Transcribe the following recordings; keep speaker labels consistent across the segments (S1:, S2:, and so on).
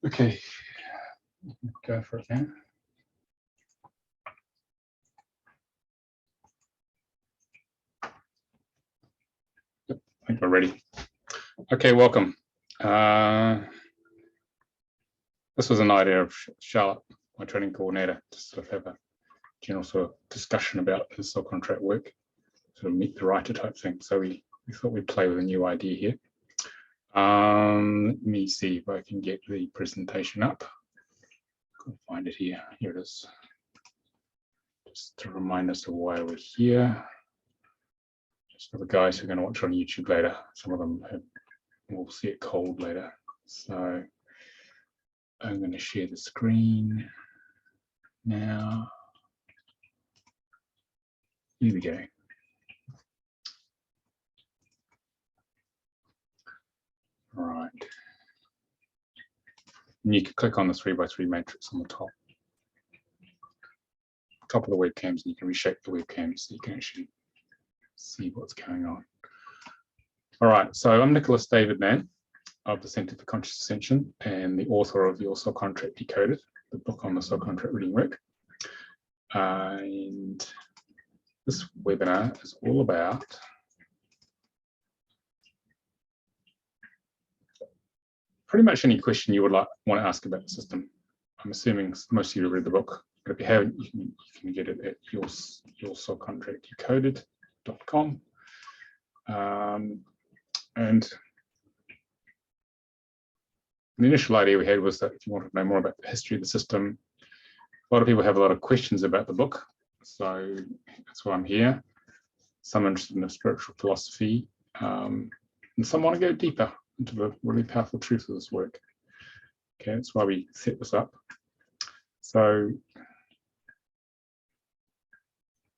S1: Okay, go for it now. Yep, I think we're ready. Okay, welcome. This was an idea of Charlotte, my training coordinator, to sort of have a general sort of discussion about the subcontract work, sort of meet the writer type thing. So we thought we'd play with a new idea here. Let me see if I can get the presentation up. I'll find it here. Here it is. Just to remind us of why we're here. Just for the guys who are going to watch on YouTube later, some of them will see it cold later. So I'm going to share the screen now. Here we go. All right. And you can click on the 3x3 matrix on the top of the webcams, and you can reshape the webcam so you can actually see what's going on. All right, so I'm Nicolas David Ngan of the Centre for Conscious Ascension and the author of Your Soul Contract Decoded, the book on the soul contract reading work. And this webinar is all about pretty much any question you would want to ask about the system. I'm assuming most of you have read the book, but if you haven't, you can get it at yoursoulcontractdecoded.com. And the initial idea we had was that if you wanted to know more about the history of the system, a lot of people have a lot of questions about the book, so that's why I'm here. Some interested in the spiritual philosophy, and some want to go deeper into the really powerful truth of this work. Okay, that's why we set this up. So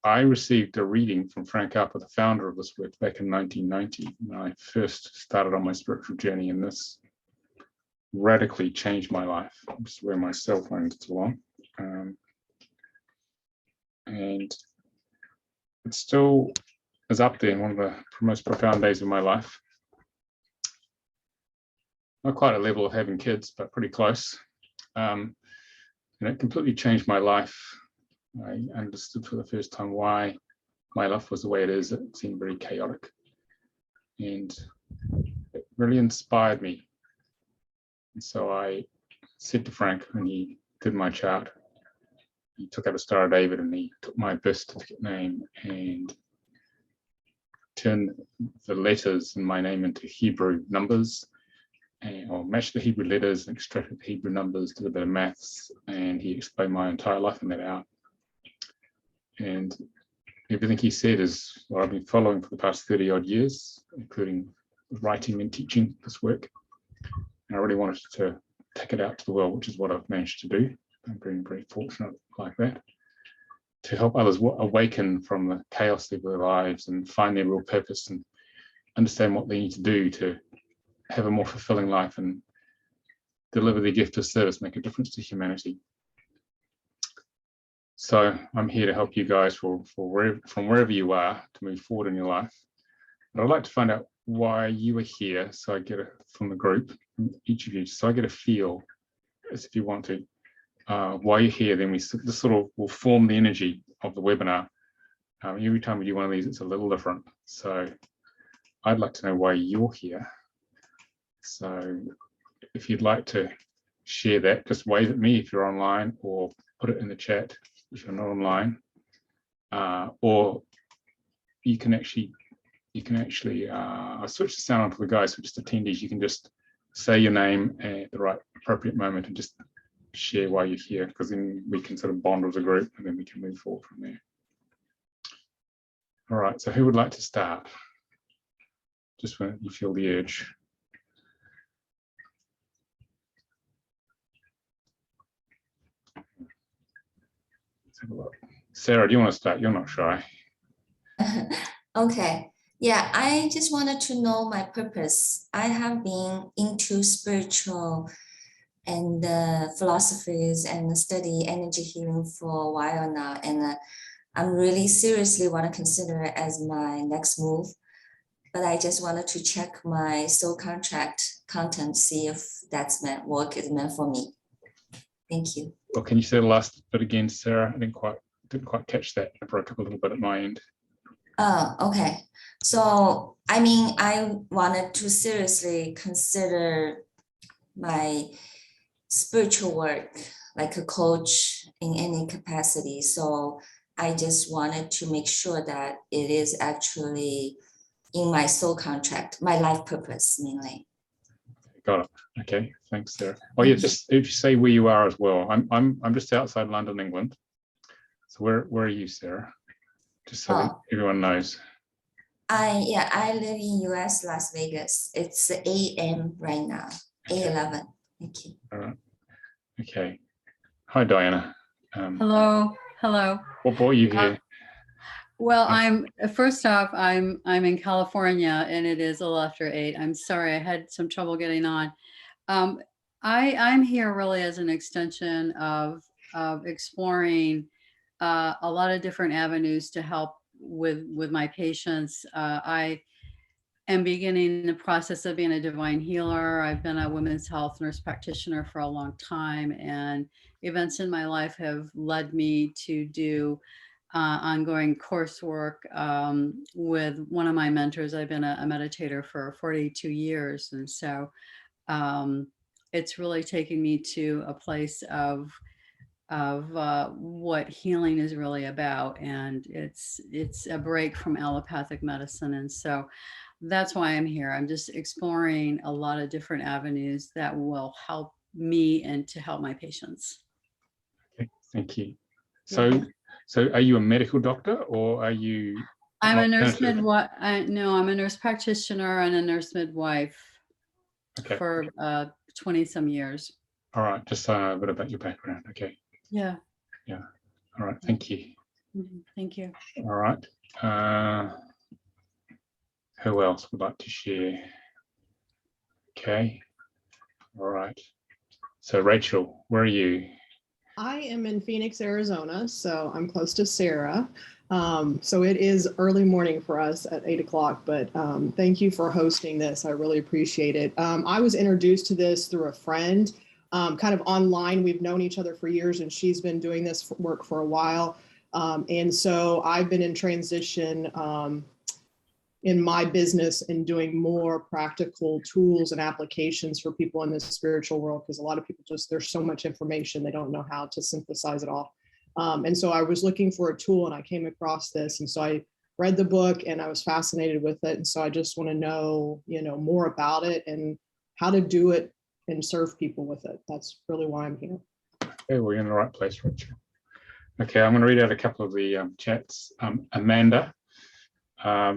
S1: I received a reading from Frank Harper, the founder of this work, back in 1990 when I first started on my spiritual journey, and this radically changed my life. I'm just where my cell phone is along. And it still is up there in one of the most profound days of my life. Not quite a level of having kids, but pretty close. And it completely changed my life. I understood for the first time why my life was the way it is. It seemed very chaotic. And it really inspired me. And so I said to Frank, when he did my chart, he took out a Star of David and he took my birth certificate name and turned the letters in my name into Hebrew numbers, or matched the Hebrew letters and extracted the Hebrew numbers, did a bit of maths, and he explained my entire life in that out. And everything he said is what I've been following for the past 30 odd years, including writing and teaching this work. And I really wanted to take it out to the world, which is what I've managed to do. I'm very, very fortunate like that, to help others awaken from the chaos of their lives and find their real purpose and understand what they need to do to have a more fulfilling life and deliver their gift of service, make a difference to humanity. So I'm here to help you guys from wherever you are to move forward in your life. But I'd like to find out why you are here, so I get it from the group, from each of you, so I get a feel, as if you want to, why you're here. Then this sort of will form the energy of the webinar. Every time we do one of these, it's a little different. So I'd like to know why you're here. So if you'd like to share that, just wave at me if you're online, or put it in the chat if you're not online, or you can actually I switched the sound on for the guys, for just attendees. You can just say your name at the right appropriate moment and just share why you're here, because then we can sort of bond as a group and then we can move forward from there. All right, so who would like to start? Just when you feel the urge. Let's have a look. Sarah, do you want to start? You're not shy.
S2: Okay. Yeah, I just wanted to know my purpose. I have been into spiritual and philosophies and study energy healing for a while now, and I'm really seriously want to consider it as my next move. but I just wanted to check my soul contract content, see if that's meant work is meant for me. Thank you.
S1: Well, can you say the last bit again, Sarah? I didn't quite catch that. I broke up a little bit at my end.
S2: Oh, okay. So, I mean, I wanted to seriously consider my spiritual work, like a coach in any capacity. So I just wanted to make sure that it is actually in my soul contract, my life purpose mainly.
S1: Got it. Okay, thanks, Sarah. Oh yeah, just if you say where you are as well. I'm just outside London, England. So where are you, Sarah? Just so that everyone knows.
S2: I live in US, Las Vegas. It's 8 a.m. right now, 8:11. Thank you.
S1: All right. Okay. Hi, Diana.
S3: Hello.
S1: What brought you here?
S3: Well, I'm in California and it is a little after 8. I'm sorry, I had some trouble getting on. I'm here really as an extension of exploring a lot of different avenues to help with my patients. I am beginning the process of being a divine healer. I've been a women's health nurse practitioner for a long time, and events in my life have led me to do ongoing coursework with one of my mentors. I've been a meditator for 42 years. And so it's really taken me to a place of what healing is really about. And it's a break from allopathic medicine. And so that's why I'm here. I'm just exploring a lot of different avenues that will help me and to help my patients.
S1: Okay, thank you. So are you a medical doctor or are you?
S3: I'm a nurse midwife. No, I'm a nurse practitioner and a nurse midwife for 20 some years.
S1: All right, just a bit about your background. Okay.
S3: Yeah.
S1: All right, thank you.
S3: Thank you.
S1: All right. Who else would like to share? Okay. All right. So Rachel, where are you?
S4: I am in Phoenix, Arizona, so I'm close to Sarah. So it is early morning for us at 8 o'clock, but thank you for hosting this. I really appreciate it. I was introduced to this through a friend, kind of online. We've known each other for years, and she's been doing this work for a while. And so I've been in transition in my business and doing more practical tools and applications for people in the spiritual world, because a lot of people there's so much information, they don't know how to synthesize it all. And so I was looking for a tool and I came across this. And so I read the book and I was fascinated with it. And so I just want to know, more about it and how to do it and serve people with it. That's really why I'm here.
S1: Okay, we're in the right place, Rachel. Okay, I'm going to read out a couple of the chats. Amanda.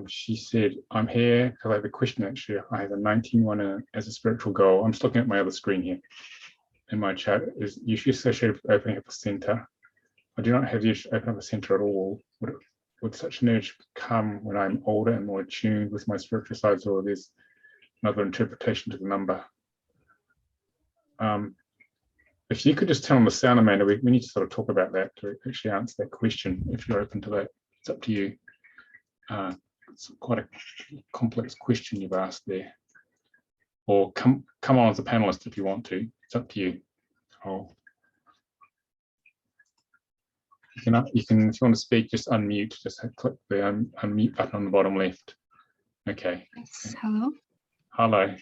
S1: She said, I'm here because I have a question actually. I have a 19-1 as a spiritual goal. I'm just looking at my other screen here. In my chat is usually associated with opening up a center. I do not have the issue to open up a center at all. Would such an urge come when I'm older and more attuned with my spiritual sides, or there's another interpretation to the number? If you could just turn on the sound, Amanda, we need to sort of talk about that to actually answer that question. If you're open to that, it's up to you. It's quite a complex question you've asked there. Or come on as a panelist if you want to. It's up to you. You can if you want to speak, just unmute. Just click the unmute button on the bottom left. Okay.
S5: Yes. Hello.
S1: Hello.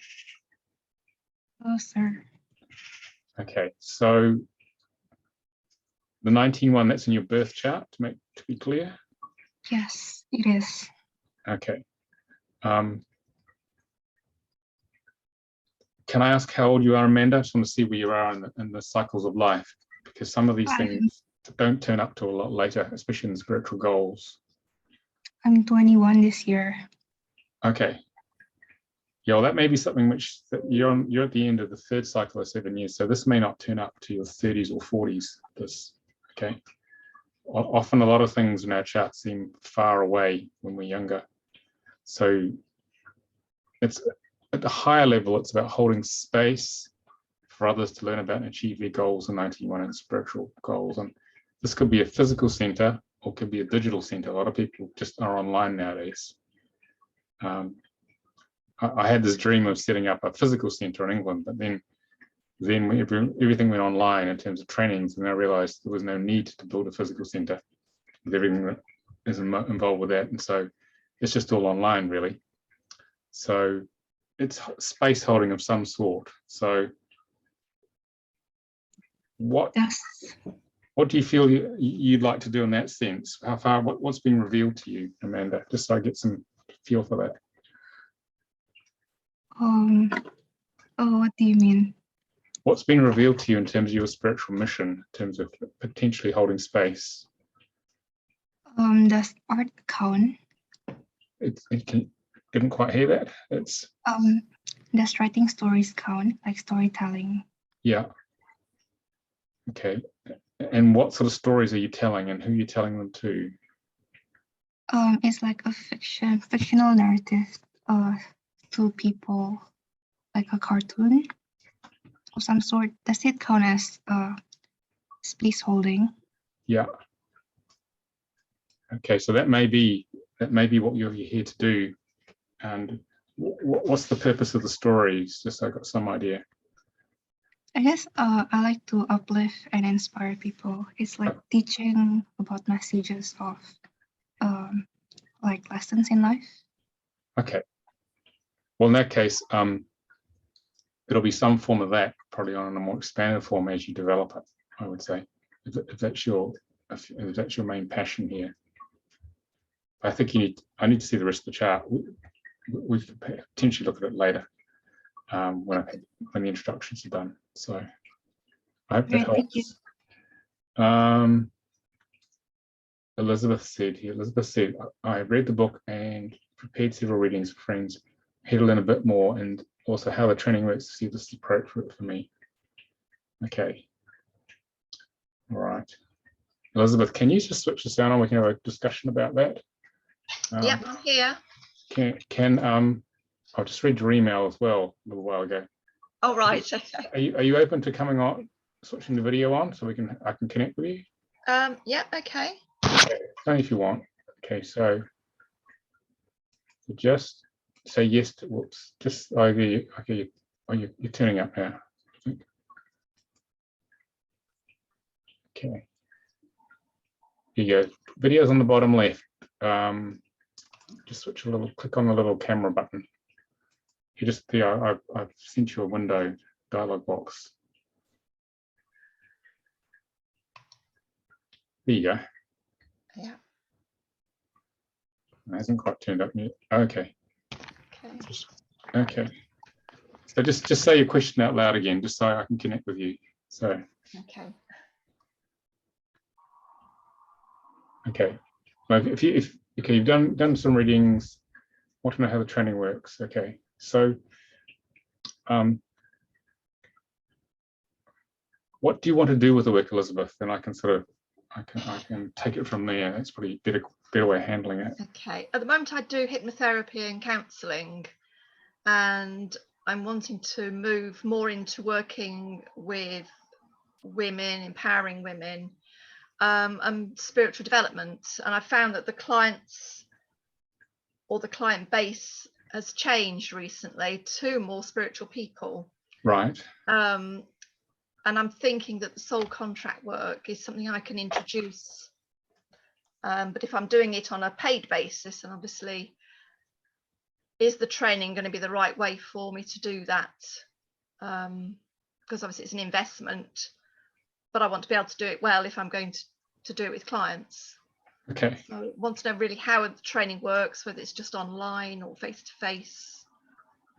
S5: Hello, sir.
S1: Okay. So the 19-1, that's in your birth chart, to be clear.
S5: Yes, it is.
S1: Okay. Can I ask how old you are, Amanda? I just want to see where you are in the cycles of life, because some of these things don't turn up till a lot later, especially in the spiritual goals.
S5: I'm 21 this year.
S1: Okay. Yeah, well, that may be something which you're at the end of the third cycle of 7 years, so this may not turn up to your 30s or 40s. Okay. Often a lot of things in our charts seem far away when we're younger. So it's at the higher level, it's about holding space for others to learn about and achieve their goals in 19-1 and spiritual goals. And this could be a physical center or could be a digital center. A lot of people just are online nowadays. I had this dream of setting up a physical center in England, but then when everything went online in terms of trainings, and I realized there was no need to build a physical center with everything that is involved with that. And so it's just all online, really. So it's space holding of some sort. So what do you feel you'd like to do in that sense? How far, what's been revealed to you, Amanda? Just so I get some feel for that.
S5: Oh, what do you mean?
S1: What's been revealed to you in terms of your spiritual mission, in terms of potentially holding space?
S5: Does art count?
S1: Didn't quite hear that. It's
S5: Does writing stories count, like storytelling?
S1: yeah. Okay. And what sort of stories are you telling, and who are you telling them to?
S5: It's like a fictional narrative to people, like a cartoon of some sort. Does it count as space holding?
S1: Yeah. Okay, so that may be what you're here to do. And what's the purpose of the stories? Just so I got some idea.
S5: I guess I like to uplift and inspire people. It's like teaching about messages of like lessons in life.
S1: Okay. Well, in that case, it'll be some form of that, probably on a more expanded form as you develop it, I would say, if that's your main passion here. I think I need to see the rest of the chart. We could potentially look at it later when the introductions are done. So I hope that helps. Elizabeth said, I read the book and prepared several readings for friends, had to learn a bit more, and also how the training works to see if this is appropriate for me. Okay. All right. Elizabeth, can you just switch the sound on? We can have a discussion about that.
S6: Yep, I'm here.
S1: I'll just read your email as well a little while ago.
S6: Oh, right. Okay.
S1: Are you open to coming on, switching the video on so I can connect with you?
S6: Yep, okay.
S1: Only if you want. Okay, so just say yes to, whoops, just okay, you're turning up now, I think. Okay. Here you go. Video's on the bottom left. Just switch a little, click on the little camera button. You just there, I've sent you a window dialog box. There you go.
S6: Yeah.
S1: It hasn't quite turned up yet. Okay.
S6: Okay.
S1: Okay. So just say your question out loud again, just so I can connect with you. So.
S6: Okay.
S1: Okay. Well, if you've done some readings, want to know how the training works. Okay. So, what do you want to do with the work, Elizabeth? Then I can I can take it from there. That's probably a better way of handling it.
S6: Okay. At the moment, I do hypnotherapy and counselling, and I'm wanting to move more into working with women, empowering women, and spiritual development. And I found that the clients or the client base has changed recently to more spiritual people.
S1: Right.
S6: And I'm thinking that the soul contract work is something I can introduce. But if I'm doing it on a paid basis, and obviously, is the training going to be the right way for me to do that? Because obviously it's an investment, but I want to be able to do it well if I'm going to do it with clients.
S1: Okay.
S6: So I want to know really how the training works, whether it's just online or face-to-face.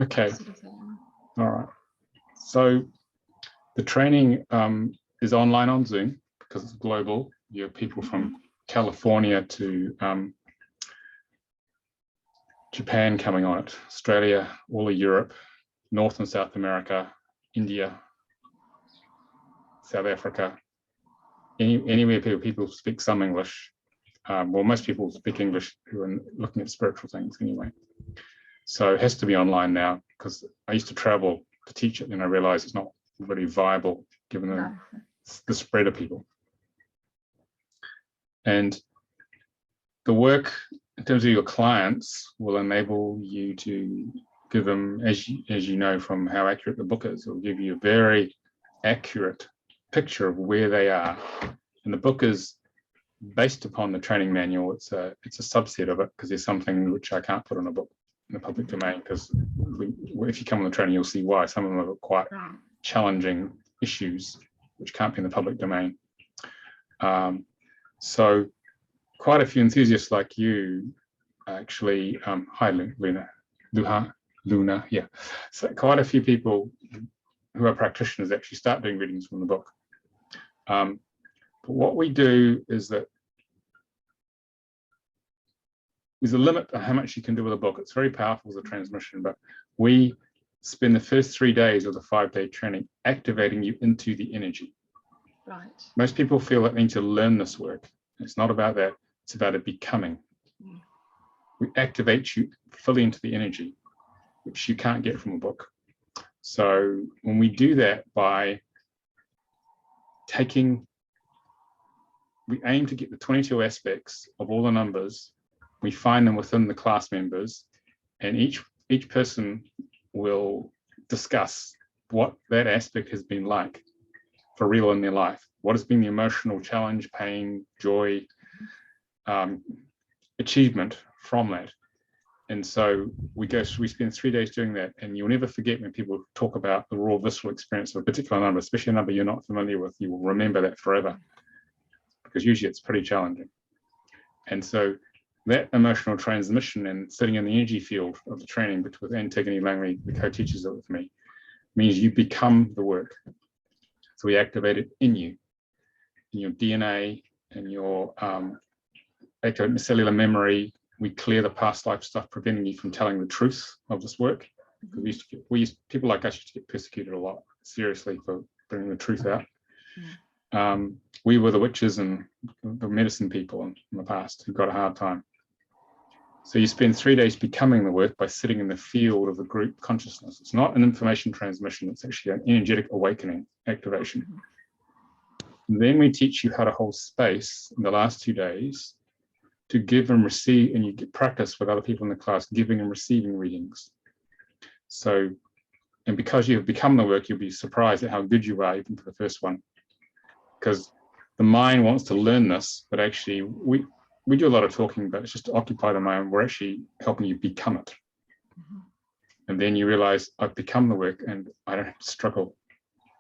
S1: Okay.
S6: Sort of thing.
S1: All right. So the training is online on Zoom because it's global. You have people from California to Japan coming on it, Australia, all of Europe, North and South America, India, South Africa, anywhere people speak some English. Well, most people speak English who are looking at spiritual things anyway. So it has to be online now because I used to travel to teach it and I realized it's not really viable given the spread of people. And the work in terms of your clients will enable you to give them, as you know from how accurate the book is, it'll give you a very accurate picture of where they are. And the book is based upon the training manual. It's a subset of it, because there's something which I can't put in a book in the public domain, because if you come on the training, you'll see why. Some of them are quite challenging issues which can't be in the public domain. So quite a few enthusiasts like you actually, hi Luna, yeah. So quite a few people who are practitioners actually start doing readings from the book. But what we do is that there's a limit to how much you can do with a book. It's very powerful as a transmission, but we spend the first 3 days of the 5-day training activating you into the energy.
S6: Right.
S1: Most people feel that they need to learn this work. It's not about that. It's about it becoming. We activate you fully into the energy, which you can't get from a book. So when we do that by we aim to get the 22 aspects of all the numbers. We find them within the class members, and each person will discuss what that aspect has been like for real in their life. What has been the emotional challenge, pain, joy, achievement from that. And so we spend 3 days doing that, and you'll never forget when people talk about the raw visceral experience of a particular number, especially a number you're not familiar with. You will remember that forever, because usually it's pretty challenging. And so that emotional transmission and sitting in the energy field of the training with Antigone Langley, the co-teachers with me, means you become the work. So we activate it in you, in your DNA, and your activate cellular memory. We clear the past life stuff, preventing you from telling the truth of this work. Because people like us used to get persecuted a lot, seriously, for bringing the truth out. We were the witches and the medicine people in the past who got a hard time. So you spend 3 days becoming the work by sitting in the field of the group consciousness. It's not an information transmission, it's actually an energetic awakening activation. And then we teach you how to hold space in the last 2 days to give and receive, and you get practice with other people in the class giving and receiving readings. So, and because you have become the work, you'll be surprised at how good you are even for the first one. Because the mind wants to learn this, but actually we do a lot of talking, but it's just to occupy the mind. We're actually helping you become it. And then you realize I've become the work and I don't have to struggle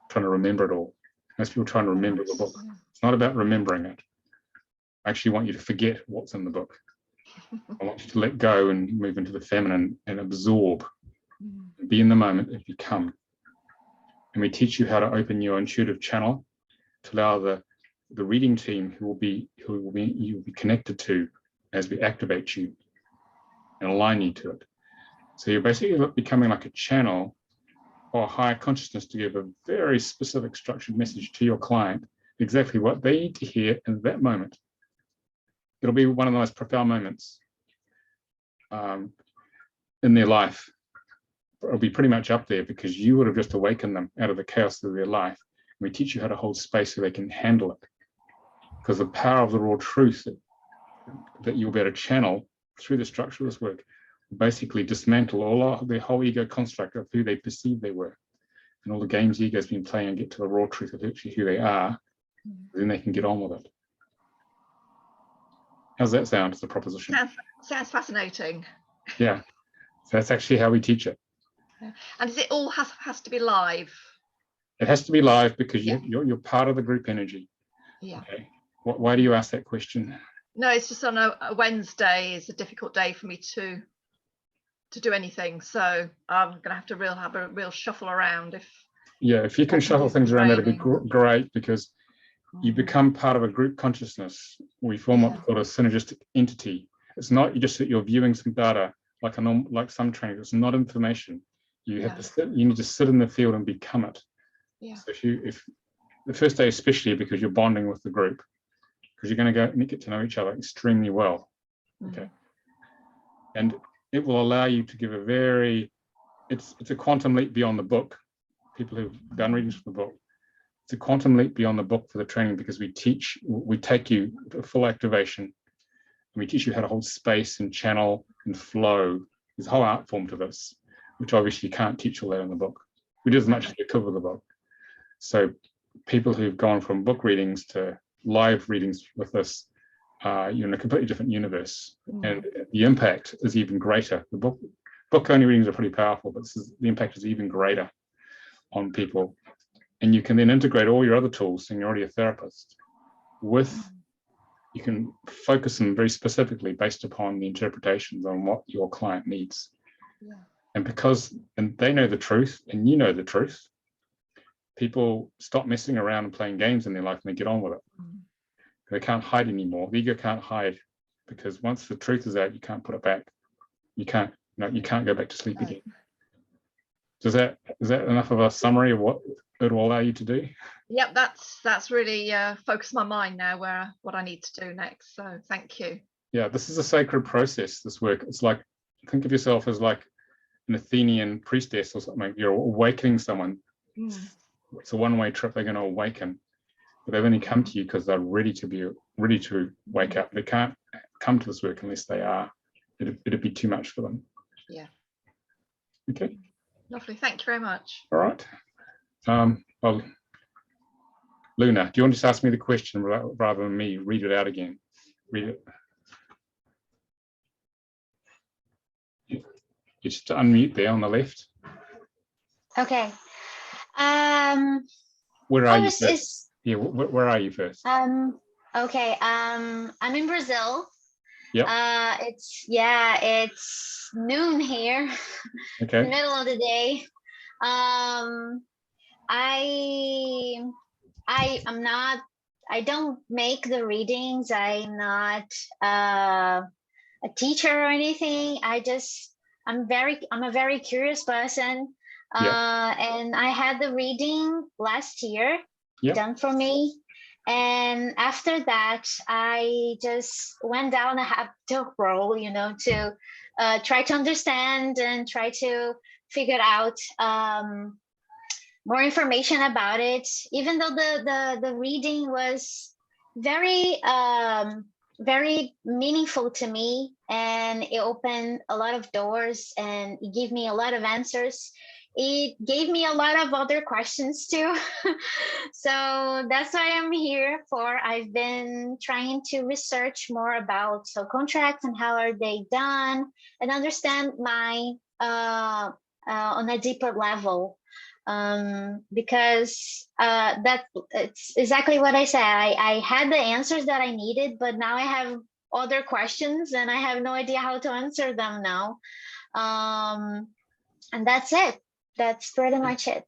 S1: trying to remember it all. Most people try and remember the book. It's not about remembering it. I actually want you to forget what's in the book. I want you to let go and move into the feminine and absorb, be in the moment and become. And we teach you how to open your intuitive channel to allow the reading team you'll be connected to as we activate you and align you to it. So you're basically becoming like a channel or higher consciousness to give a very specific structured message to your client, exactly what they need to hear in that moment. It'll be one of the most profound moments in their life. It'll be pretty much up there because you would have just awakened them out of the chaos of their life. And we teach you how to hold space so they can handle it. Because the power of the raw truth that you'll be able to channel through the structure of this work will basically dismantle all their whole ego construct of who they perceive they were and all the games the ego's been playing, and get to the raw truth of actually who they are. Then they can get on with it. How's that sound as a proposition?
S6: Sounds fascinating.
S1: Yeah, so that's actually how we teach it.
S6: And does it all has to be live?
S1: It has to be live because you're part of the group energy.
S6: Yeah.
S1: Okay. Why do you ask that question?
S6: No, it's just on a Wednesday is a difficult day for me to do anything. So I'm going to have to have a real shuffle around.
S1: If you can shuffle things around, that'd be great, because you become part of a group consciousness. We form what's called a synergistic entity. It's not just that you're viewing some data like some training. It's not information. You have to sit. You need to sit in the field and become it. Yeah. So if the first day, especially because you're bonding with the group, because you're going to go and get to know each other extremely well. Okay. And it will allow you to give it's a quantum leap beyond the book. People who've done readings from the book, it's a quantum leap beyond the book for the training, because we take you to full activation, and we teach you how to hold space and channel and flow. There's a whole art form to this. which obviously you can't teach all that in the book. We did as much as we could with the book. So people who've gone from book readings to live readings with us, you're in a completely different universe, and the impact is even greater. The book only readings are pretty powerful, but the impact is even greater on people. And you can then integrate all your other tools, and you're already a therapist, you can focus them very specifically based upon the interpretations on what your client needs. And they know the truth and you know the truth, people stop messing around and playing games in their life and they get on with it. They can't hide anymore. The ego can't hide, because once the truth is out, you can't put it back. You can't go back to sleep again. Is that enough of a summary of what it will allow you to do?
S6: Yep, that's really focused my mind now what I need to do next. So thank you.
S1: Yeah, this is a sacred process, this work. It's like, think of yourself as like an Athenian priestess or something. You're awakening someone. It's a one-way trip. They're going to awaken, but they've only come to you because they're ready to wake up. They can't come to this work unless they are. It'd be too much for them.
S6: Yeah.
S1: Okay.
S6: Lovely. Thank you very much.
S1: All right. Well, Luna, do you want to just ask me the question rather than me read it out again? Read it. You just unmute there on the left.
S7: Okay.
S1: Where are you first? Yeah, where are you first?
S7: Okay. I'm in Brazil.
S1: Yeah.
S7: It's noon here.
S1: Okay.
S7: The middle of the day. I don't make the readings. I'm not a teacher or anything. I'm a very curious person. And I had the reading last year done for me. And after that, I just went down a habit role, to try to understand and try to figure out more information about it. Even though the reading was very very meaningful to me, and it opened a lot of doors and it gave me a lot of answers. It gave me a lot of other questions too. So that's why I'm here for. I've been trying to research more about contracts and how are they done, and understand my on a deeper level. Because it's exactly what I said. I had the answers that I needed, but now I have other questions and I have no idea how to answer them now. And that's it. That's pretty much it.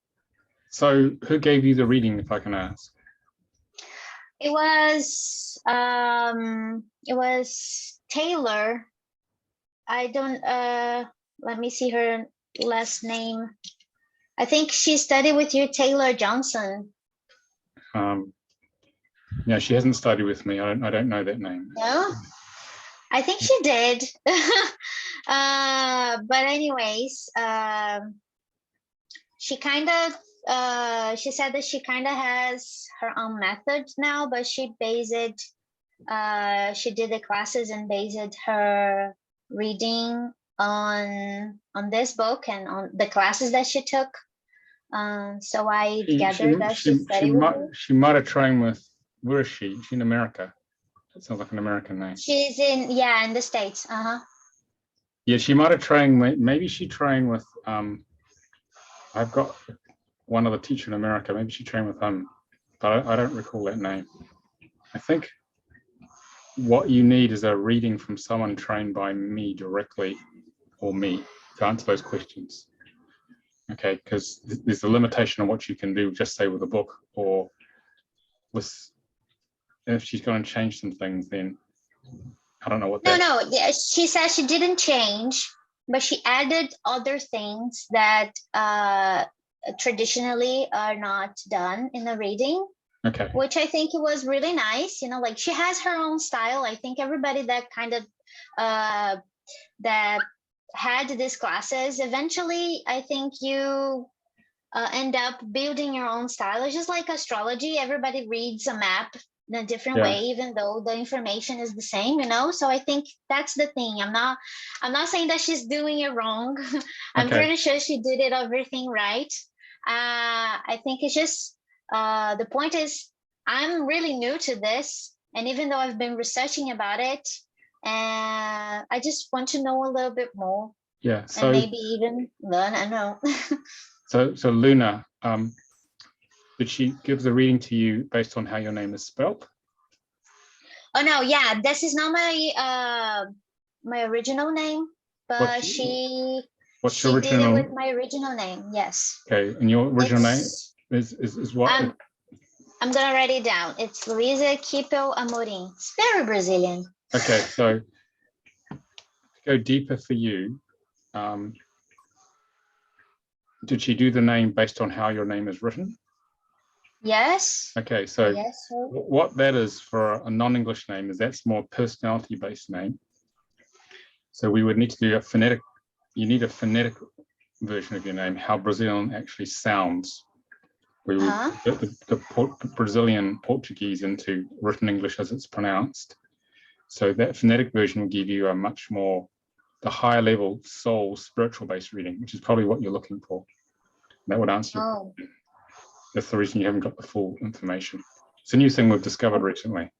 S1: So who gave you the reading, if I can ask?
S7: It was Taylor. I don't let me see her last name. I think she studied with you, Taylor Johnson.
S1: No, she hasn't studied with me. I don't know that name.
S7: No, I think she did. But anyways, she said that she kind of has her own methods now, but she did the classes and based her reading on this book and on the classes that she took. So I gathered that she studied with me.
S1: She might have trained with, where is she? She's in America. That sounds like an American name.
S7: She's in the States.
S1: Yeah, she might have trained, maybe she trained with, I've got one other teacher in America, maybe she trained with him, but I don't recall that name. I think what you need is a reading from someone trained by me directly, or me, to answer those questions. Okay, because there's a limitation on what you can do, just say with a book, or with, if she's going to change some things, then I don't know what that.
S7: No, yeah, she said she didn't change, but she added other things that traditionally are not done in the reading.
S1: Okay.
S7: Which I think it was really nice. Like she has her own style. I think everybody that kind of that had these classes, eventually I think you end up building your own style. It's just like astrology. Everybody reads a map in a different
S1: Yeah.
S7: way, even though the information is the same, So I think that's the thing. I'm not saying that she's doing it wrong. I'm
S1: Okay.
S7: pretty sure she did everything right. I think it's just the point is I'm really new to this, and even though I've been researching about it, and I just want to know a little bit more.
S1: Yeah.
S7: And
S1: So
S7: maybe even learn. I know.
S1: so Luna, did she give the reading to you based on how your name is spelled?
S7: Oh no, yeah, this is not my original name, but
S1: What's
S7: she
S1: your
S7: did it
S1: original?
S7: with my original name. Yes.
S1: Okay, and your original name
S7: It's-
S1: is what?
S7: I'm gonna write it down. It's Luisa Kipel Amorim. It's very Brazilian.
S1: Okay, so to go deeper for you, did she do the name based on how your name is written?
S7: Yes.
S1: Okay, so
S7: Yes. Sir.
S1: what that is for a non-English name is that's more personality-based name. So we would need to do a phonetic, you need a phonetic version of your name, how Brazilian actually sounds. We would put the Brazilian Portuguese into written English as it's pronounced. So that phonetic version will give you a much more, the higher level soul spiritual based reading, which is probably what you're looking for. That would answer your question. That's the reason you haven't got the full information. It's a new thing we've discovered recently.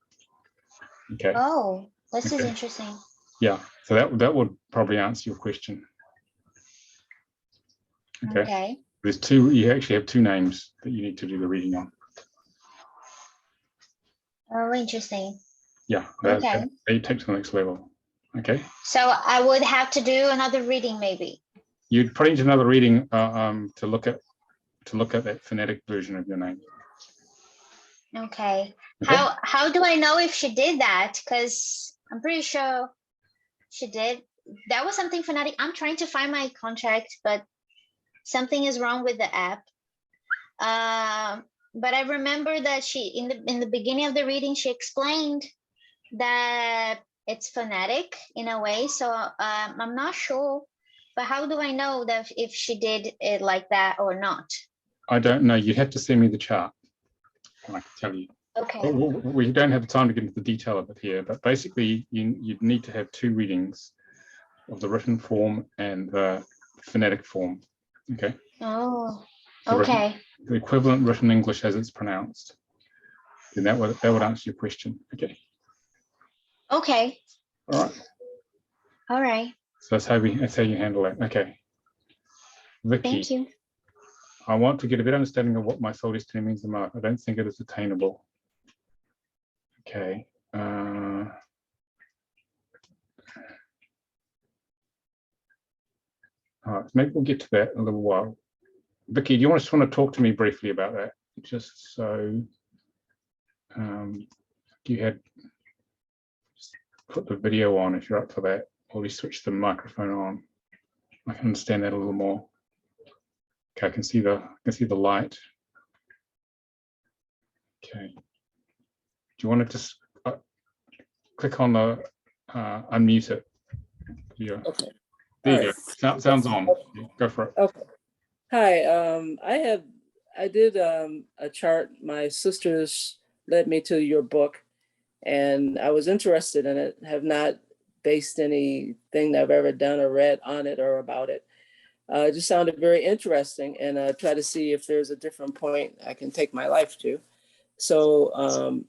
S1: Okay.
S7: Oh, this is interesting.
S1: Yeah, so that would probably answer your question. Okay. There's two, you actually have two names that you need to do the reading on.
S7: Oh, interesting.
S1: Yeah, they take to the next level. Okay.
S7: So I would have to do another reading, maybe.
S1: You'd probably need another reading to look at that phonetic version of your name.
S7: Okay. How do I know if she did that? Because I'm pretty sure she did. That was something phonetic. I'm trying to find my contract, but something is wrong with the app. But I remember that she in the beginning of the reading, she explained that it's phonetic in a way. So I'm not sure. But how do I know that if she did it like that or not?
S1: I don't know. You'd have to send me the chart, and I can tell you.
S7: Okay.
S1: We don't have the time to get into the detail of it here, but basically you'd need to have two readings of the written form and the phonetic form. Okay.
S7: Oh,
S1: So
S7: okay.
S1: The equivalent written English as it's pronounced. Then that would answer your question. Okay.
S7: Okay.
S1: All right.
S7: All right.
S1: So that's how you handle it. Okay. Vicky.
S7: Thank you.
S1: I want to get a better understanding of what my soul destiny means in my life. I don't think it is attainable. Okay. All right, maybe we'll get to that in a little while. Vicky, do you want to talk to me briefly about that? Just so you had put the video on if you're up for that, or we switch the microphone on. I can understand that a little more. Okay, I can see the light. Okay. Do you want to just click on the unmute it? Yeah.
S8: Okay.
S1: There you go. Sounds on. Go for it.
S8: Okay. Hi. I did a chart. My sisters led me to your book, and I was interested in it. Have not based anything that I've ever done or read on it or about it. It just sounded very interesting, and try to see if there's a different point I can take my life to. So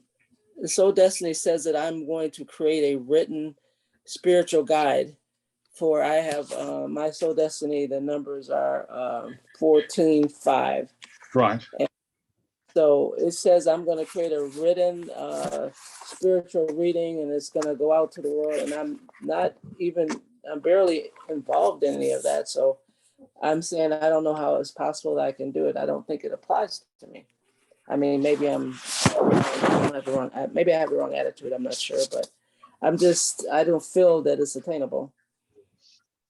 S8: Soul Destiny says that I'm going to create a written spiritual guide for, I have my Soul Destiny, the numbers are 14-5.
S1: Right.
S8: And so it says I'm going to create a written spiritual reading, and it's going to go out to the world, and I'm barely involved in any of that. So I'm saying I don't know how it's possible that I can do it. I don't think it applies to me. I mean, maybe I have the wrong attitude. I'm not sure, but I don't feel that it's attainable.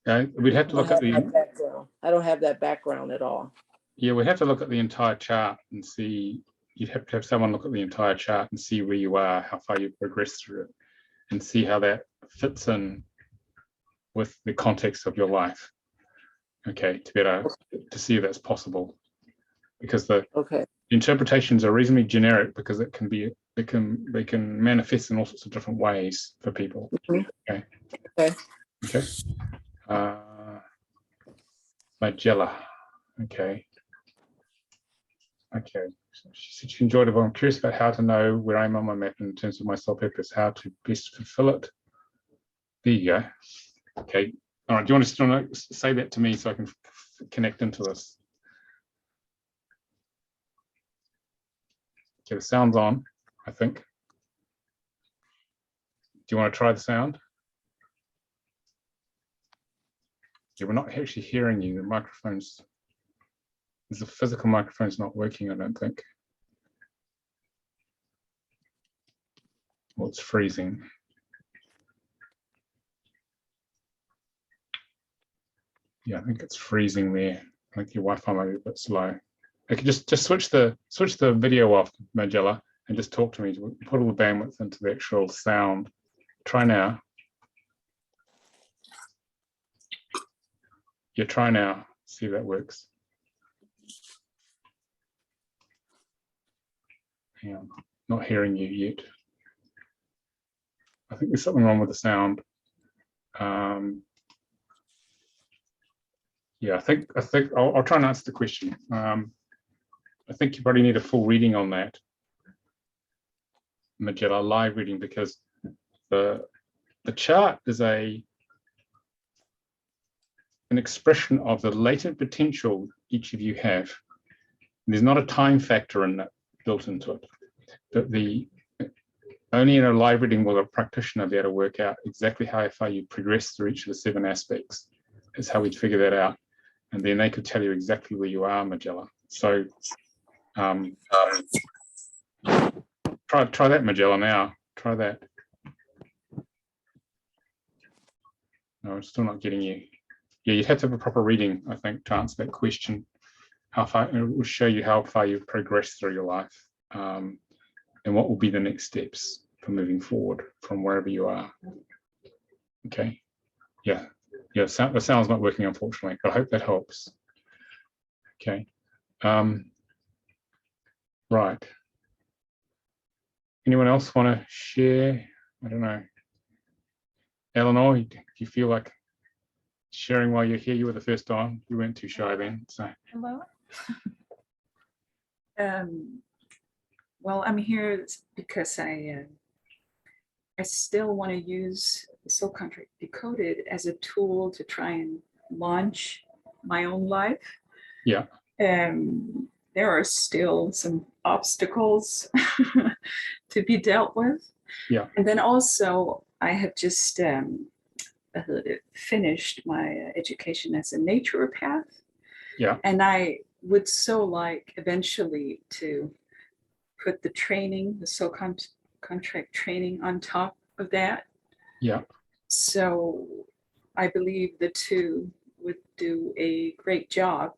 S1: Okay, we'd have to look at the
S8: background. I don't have that background at all.
S1: Yeah, we'd have to look at the entire chart and see. You'd have to have someone look at the entire chart and see where you are, how far you progressed through it, and see how that fits in with the context of your life. Okay, to see if that's possible, because the interpretations are reasonably generic, because it can be they can manifest in all sorts of different ways for people. Okay.
S8: Okay.
S1: Okay. Magella. Okay. Okay. So she said she enjoyed it, but I'm curious about how to know where I'm on my map in terms of my soul purpose, how to best fulfill it. There you go. Okay. All right. Do you want to say that to me so I can connect into this? Okay, the sound's on, I think. Do you want to try the sound? Yeah, we're not actually hearing you. The microphone's, the physical microphone's not working, I don't think. Well, it's freezing. Yeah, I think it's freezing there. I think your Wi-Fi might be a bit slow. Okay, just switch the video off, Magella, and just talk to me. Put all the bandwidth into the actual sound. Try now. Yeah, try now. See if that works. Hang on, not hearing you yet. I think there's something wrong with the sound. Yeah, I think I'll try and answer the question. I think you probably need a full reading on that, Magella, live reading, because the chart is an expression of the latent potential each of you have. There's not a time factor in that built into it. But only in a live reading will a practitioner be able to work out exactly how far you progress through each of the 7 aspects. Is how we'd figure that out. And then they could tell you exactly where you are, Magella. So try that, Magella, now. Try that. No, I'm still not getting you. Yeah, you'd have to have a proper reading, I think, to answer that question. How far, it will show you how far you've progressed through your life, and what will be the next steps for moving forward from wherever you are. Okay. Yeah. Yeah, the sound's not working, unfortunately, but I hope that helps. Okay. Right. Anyone else want to share? I don't know. Eleanor, do you feel like sharing while you're here? You were the first time. You weren't too shy then. So.
S9: Hello. Well, I'm here because I still want to use the Soul Contract Decoded as a tool to try and launch my own life.
S1: Yeah.
S9: There are still some obstacles to be dealt with.
S1: Yeah.
S9: And then also I have just finished my education as a naturopath.
S1: Yeah.
S9: And I would so like eventually to put the training, the Soul Contract training on top of that.
S1: Yeah. So
S9: I believe the two would do a great job.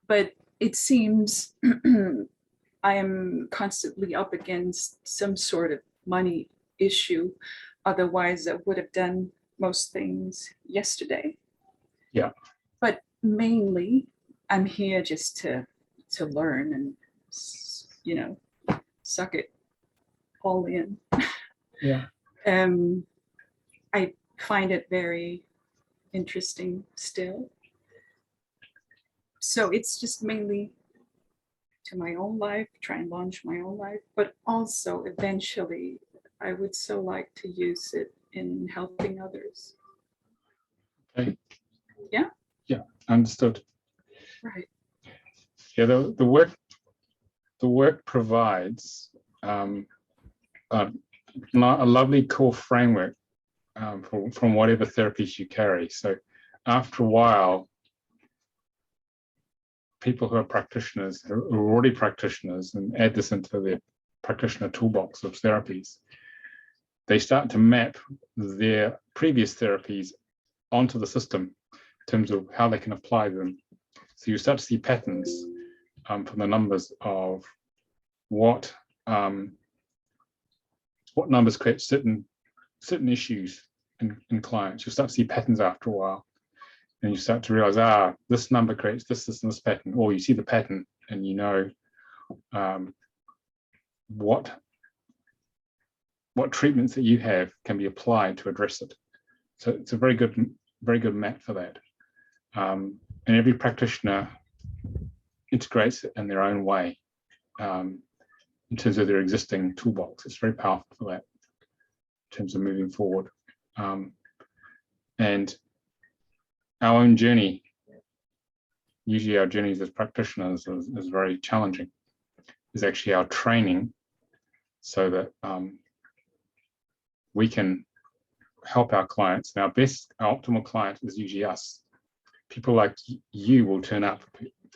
S9: But it seems I am constantly up against some sort of money issue. Otherwise, I would have done most things yesterday.
S1: Yeah.
S9: But mainly, I'm here just to learn and, you know, suck it all in.
S1: Yeah.
S9: I find it very interesting still. So it's just mainly to my own life, try and launch my own life, but also eventually I would so like to use it in helping others.
S1: Okay.
S9: Yeah.
S1: Yeah, understood.
S9: Right.
S1: Yeah, the work provides a lovely core framework from whatever therapies you carry. So after a while, people who are practitioners, who are already practitioners, and add this into their practitioner toolbox of therapies, they start to map their previous therapies onto the system in terms of how they can apply them. So you start to see patterns from the numbers of what numbers create certain issues in clients. You start to see patterns after a while. And you start to realize, this number creates this, and this pattern, or you see the pattern and you know what what treatments that you have can be applied to address it. So it's a very good map for that. And every practitioner integrates it in their own way in terms of their existing toolbox. It's very powerful for that in terms of moving forward. And our own journey, usually our journeys as practitioners is very challenging, is actually our training so that we can help our clients. And our optimal client is usually us. People like you will turn up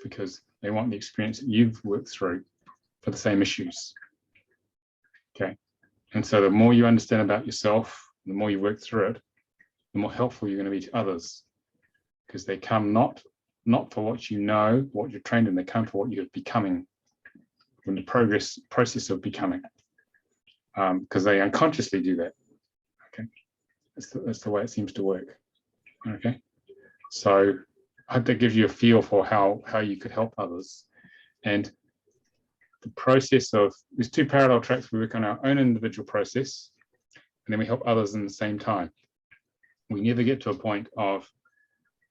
S1: because they want the experience that you've worked through for the same issues. Okay. And so the more you understand about yourself, the more you work through it, the more helpful you're going to be to others, because they come not for what you know, what you're trained in, they come for what you're becoming in the process of becoming, because they unconsciously do that. Okay. That's the way it seems to work. Okay. So I hope that gives you a feel for how you could help others. And the process of, there's two parallel tracks. We work on our own individual process, and then we help others in the same time. We never get to a point of,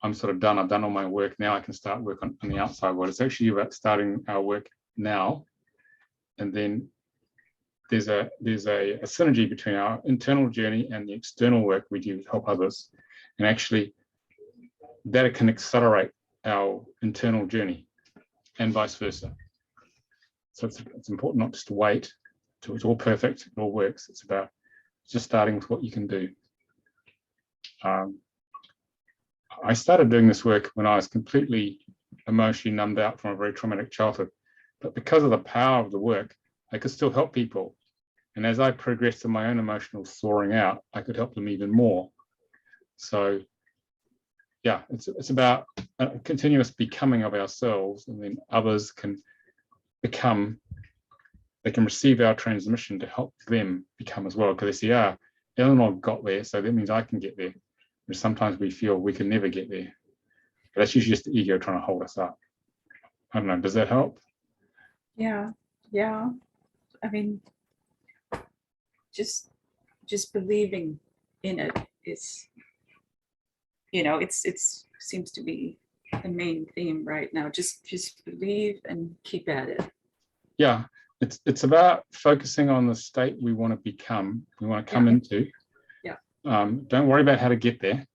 S1: I'm sort of done, I've done all my work, now I can start work on the outside world. It's actually about starting our work now, and then there's a synergy between our internal journey and the external work we do to help others. And actually, that can accelerate our internal journey and vice versa. So it's important not just to wait till it's all perfect, it all works. It's about just starting with what you can do. I started doing this work when I was completely emotionally numbed out from a very traumatic childhood, but because of the power of the work, I could still help people. And as I progressed in my own emotional soaring out, I could help them even more. So yeah, it's about a continuous becoming of ourselves, and then others can become, they can receive our transmission to help them become as well, because they say, Eleanor got there, so that means I can get there. And sometimes we feel we can never get there. But that's usually just the ego trying to hold us up. I don't know, does that help?
S9: Yeah. I mean, just believing in it is, it's seems to be the main theme right now. Just believe and keep at it.
S1: Yeah, it's about focusing on the state we want to become, we want to come into.
S9: Yeah.
S1: Don't worry about how to get there.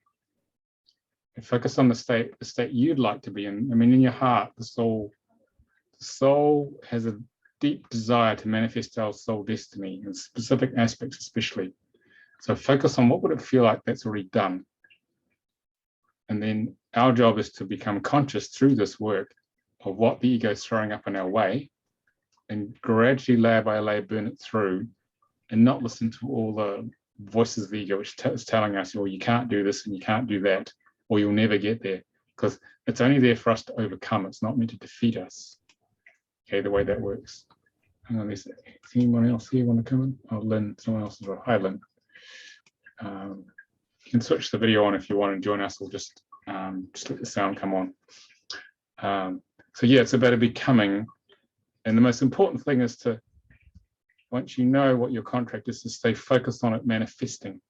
S1: Focus on the state you'd like to be in. I mean, in your heart, the soul has a deep desire to manifest our soul destiny in specific aspects, especially. So focus on what would it feel like that's already done. And then our job is to become conscious through this work of what the ego is throwing up in our way, and gradually, layer by layer, burn it through, and not listen to all the voices of the ego which is telling us, well, you can't do this and you can't do that, or you'll never get there, because it's only there for us to overcome. It's not meant to defeat us. Okay, the way that works. Hang on, is anyone else here want to come in? Oh, Lynn, someone else is right. Hi, Lynn. You can switch the video on if you want to join us, or just let the sound come on. So yeah, it's about a becoming. And the most important thing is to, once you know what your contract is, to stay focused on it manifesting.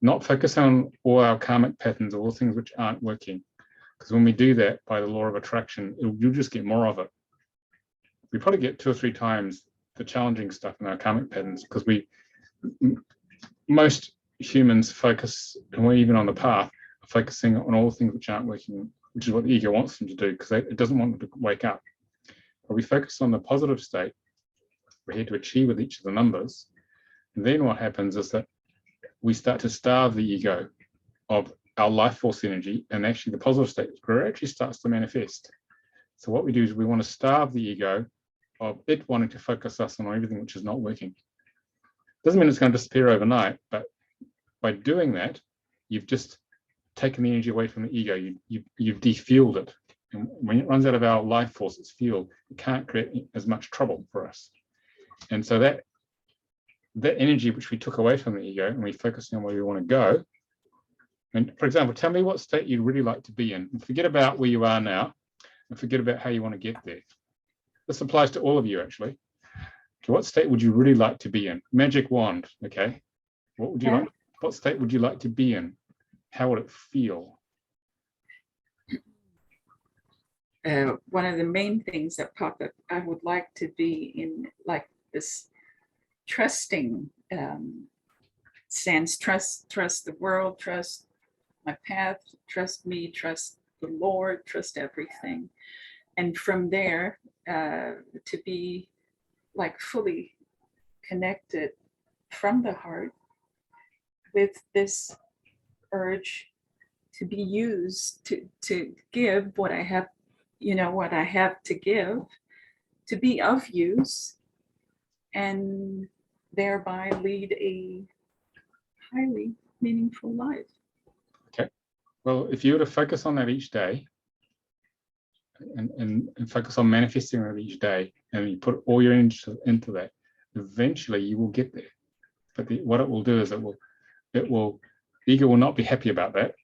S1: Not focus on all our karmic patterns, all the things which aren't working. Because when we do that by the law of attraction, you'll just get more of it. We probably get 2 or 3 times the challenging stuff in our karmic patterns, because most humans focus, and we're even on the path, are focusing on all the things which aren't working, which is what the ego wants them to do, because it doesn't want them to wake up. But we focus on the positive state we're here to achieve with each of the numbers. And then what happens is that we start to starve the ego of our life force energy, and actually the positive state actually starts to manifest. So what we do is we want to starve the ego of it wanting to focus us on everything which is not working. Doesn't mean it's going to disappear overnight, but by doing that, you've just taken the energy away from the ego. You've defueled it. And when it runs out of our life force, its fuel, it can't create as much trouble for us. And so that energy which we took away from the ego, and we focus on where we want to go. And for example, tell me what state you'd really like to be in, and forget about where you are now, and forget about how you want to get there. This applies to all of you, actually. Okay, what state would you really like to be in? Magic wand, okay? What would you
S9: Yeah.
S1: like? What state would you like to be in? How would it feel?
S9: One of the main things that pop up, I would like to be in like this trusting sense, trust the world, trust my path, trust me, trust the Lord, trust everything. And from there, to be like fully connected from the heart with this urge to be used to give what I have, what I have to give, to be of use, and thereby lead a highly meaningful life.
S1: Okay. Well, if you were to focus on that each day and focus on manifesting that each day, and you put all your energy into that, eventually you will get there. But what it will do is the ego will not be happy about that.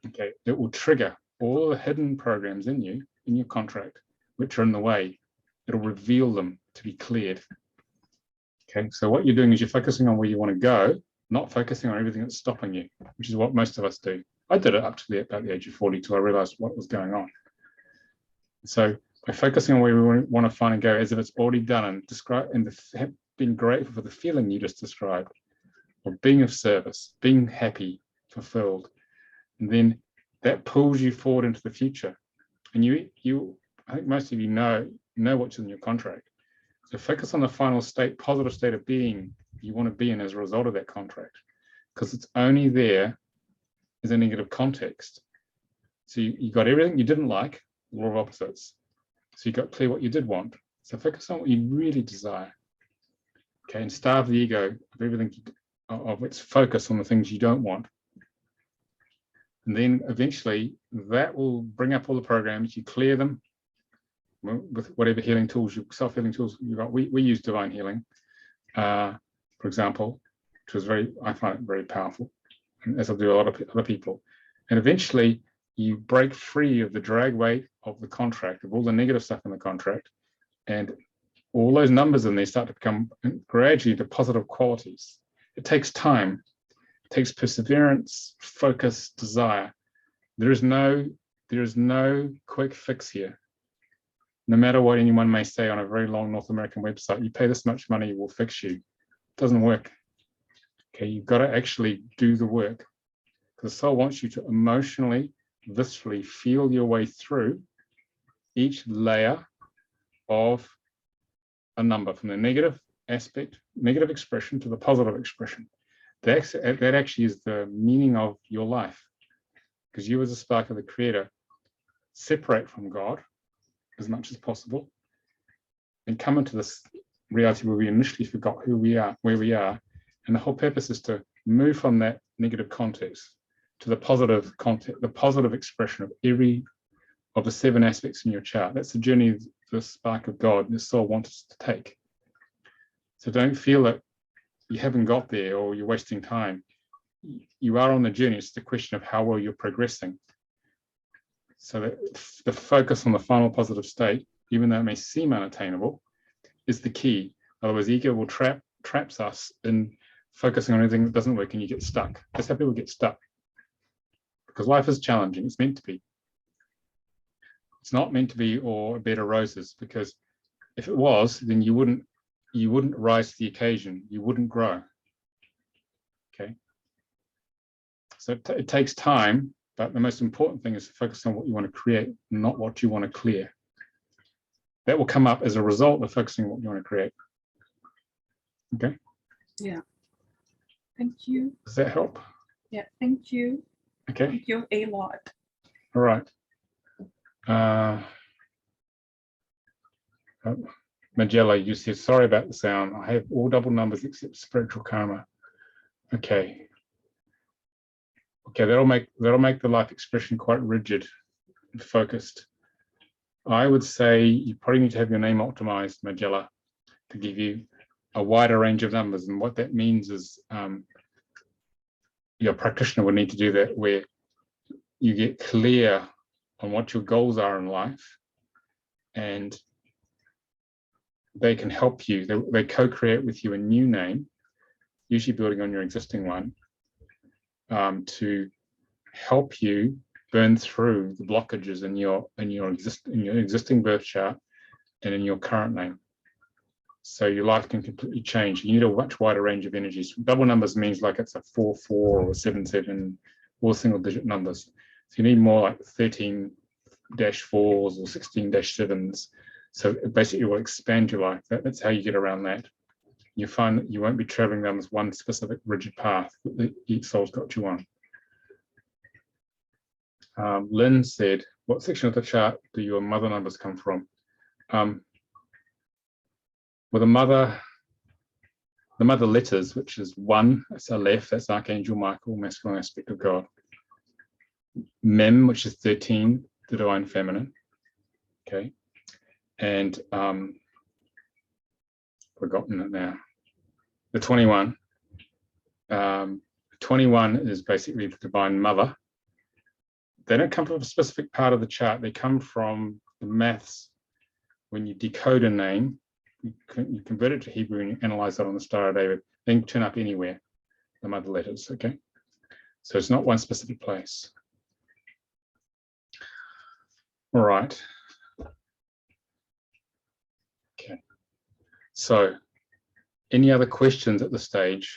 S1: Okay, it will trigger all the hidden programs in you, in your contract, which are in the way. It'll reveal them to be cleared. Okay, so what you're doing is you're focusing on where you want to go, not focusing on everything that's stopping you, which is what most of us do. I did it up to about the age of 40 till I realized what was going on. So by focusing on where we want to find and go, as if it's already done, and being grateful for the feeling you just described, or being of service, being happy, fulfilled, and then that pulls you forward into the future. And I think most of you know what's in your contract. So focus on the final state, positive state of being you want to be in as a result of that contract, because it's only there as a negative context. So you got everything you didn't like, law of opposites. So you got clear what you did want. So focus on what you really desire. Okay, and starve the ego of everything, of its focus on the things you don't want. And then eventually that will bring up all the programs. You clear them with whatever healing tools, self-healing tools you got. We use divine healing, for example, which was I find it very powerful, as I do a lot of other people. And eventually you break free of the drag weight of the contract, of all the negative stuff in the contract, and all those numbers in there start to become gradually to positive qualities. It takes time. It takes perseverance, focus, desire. There is no quick fix here. No matter what anyone may say on a very long North American website, you pay this much money, it will fix you. It doesn't work. Okay, you've got to actually do the work. Because the soul wants you to emotionally, viscerally feel your way through each layer of a number, from the negative aspect, negative expression, to the positive expression. That actually is the meaning of your life. Because you, as a spark of the Creator, separate from God as much as possible and come into this reality where we initially forgot who we are, where we are. And the whole purpose is to move from that negative context to the positive context, the positive expression of every of the 7 aspects in your chart. That's the journey the spark of God, the soul wants us to take. So don't feel that you haven't got there or you're wasting time. You are on the journey. It's the question of how well you're progressing. So that the focus on the final positive state, even though it may seem unattainable, is the key. Otherwise, ego will traps us in focusing on anything that doesn't work, and you get stuck. That's how people get stuck. Because life is challenging. It's meant to be. It's not meant to be or a bed of roses, because if it was, then you wouldn't rise to the occasion. You wouldn't grow. Okay. So it takes time. But the most important thing is to focus on what you want to create, not what you want to clear. That will come up as a result of focusing on what you want to create. Okay?
S9: Yeah. Thank you.
S1: Does that help?
S9: Yeah, thank you.
S1: Okay.
S9: Thank you a lot.
S1: All right. Magella, you said, sorry about the sound. I have all double numbers except spiritual karma. Okay. Okay, that'll make the life expression quite rigid and focused. I would say you probably need to have your name optimized, Magella, to give you a wider range of numbers. And what that means is your practitioner would need to do that, where you get clear on what your goals are in life, and they can help you. They co-create with you a new name, usually building on your existing one, to help you burn through the blockages in your existing birth chart and in your current name. So your life can completely change. You need a much wider range of energies. Double numbers means like it's a 4, 4 or 7, 7, all single digit numbers. So you need more like 13-4s or 16-7s. So it basically will expand your life. That's how you get around that. You find that you won't be traveling down this one specific rigid path that each soul's got you on. Lynn said, what section of the chart do your mother numbers come from? Well, the mother letters, which is 1, that's Aleph, that's Archangel Michael, masculine aspect of God. Mem, which is 13, the divine feminine. Okay. And forgotten it now. The 21. 21 is basically the divine mother. They don't come from a specific part of the chart. They come from the maths. When you decode a name, you convert it to Hebrew and you analyze that on the Star of David. They can turn up anywhere, the mother letters, okay? So it's not one specific place. All right. Okay. So any other questions at this stage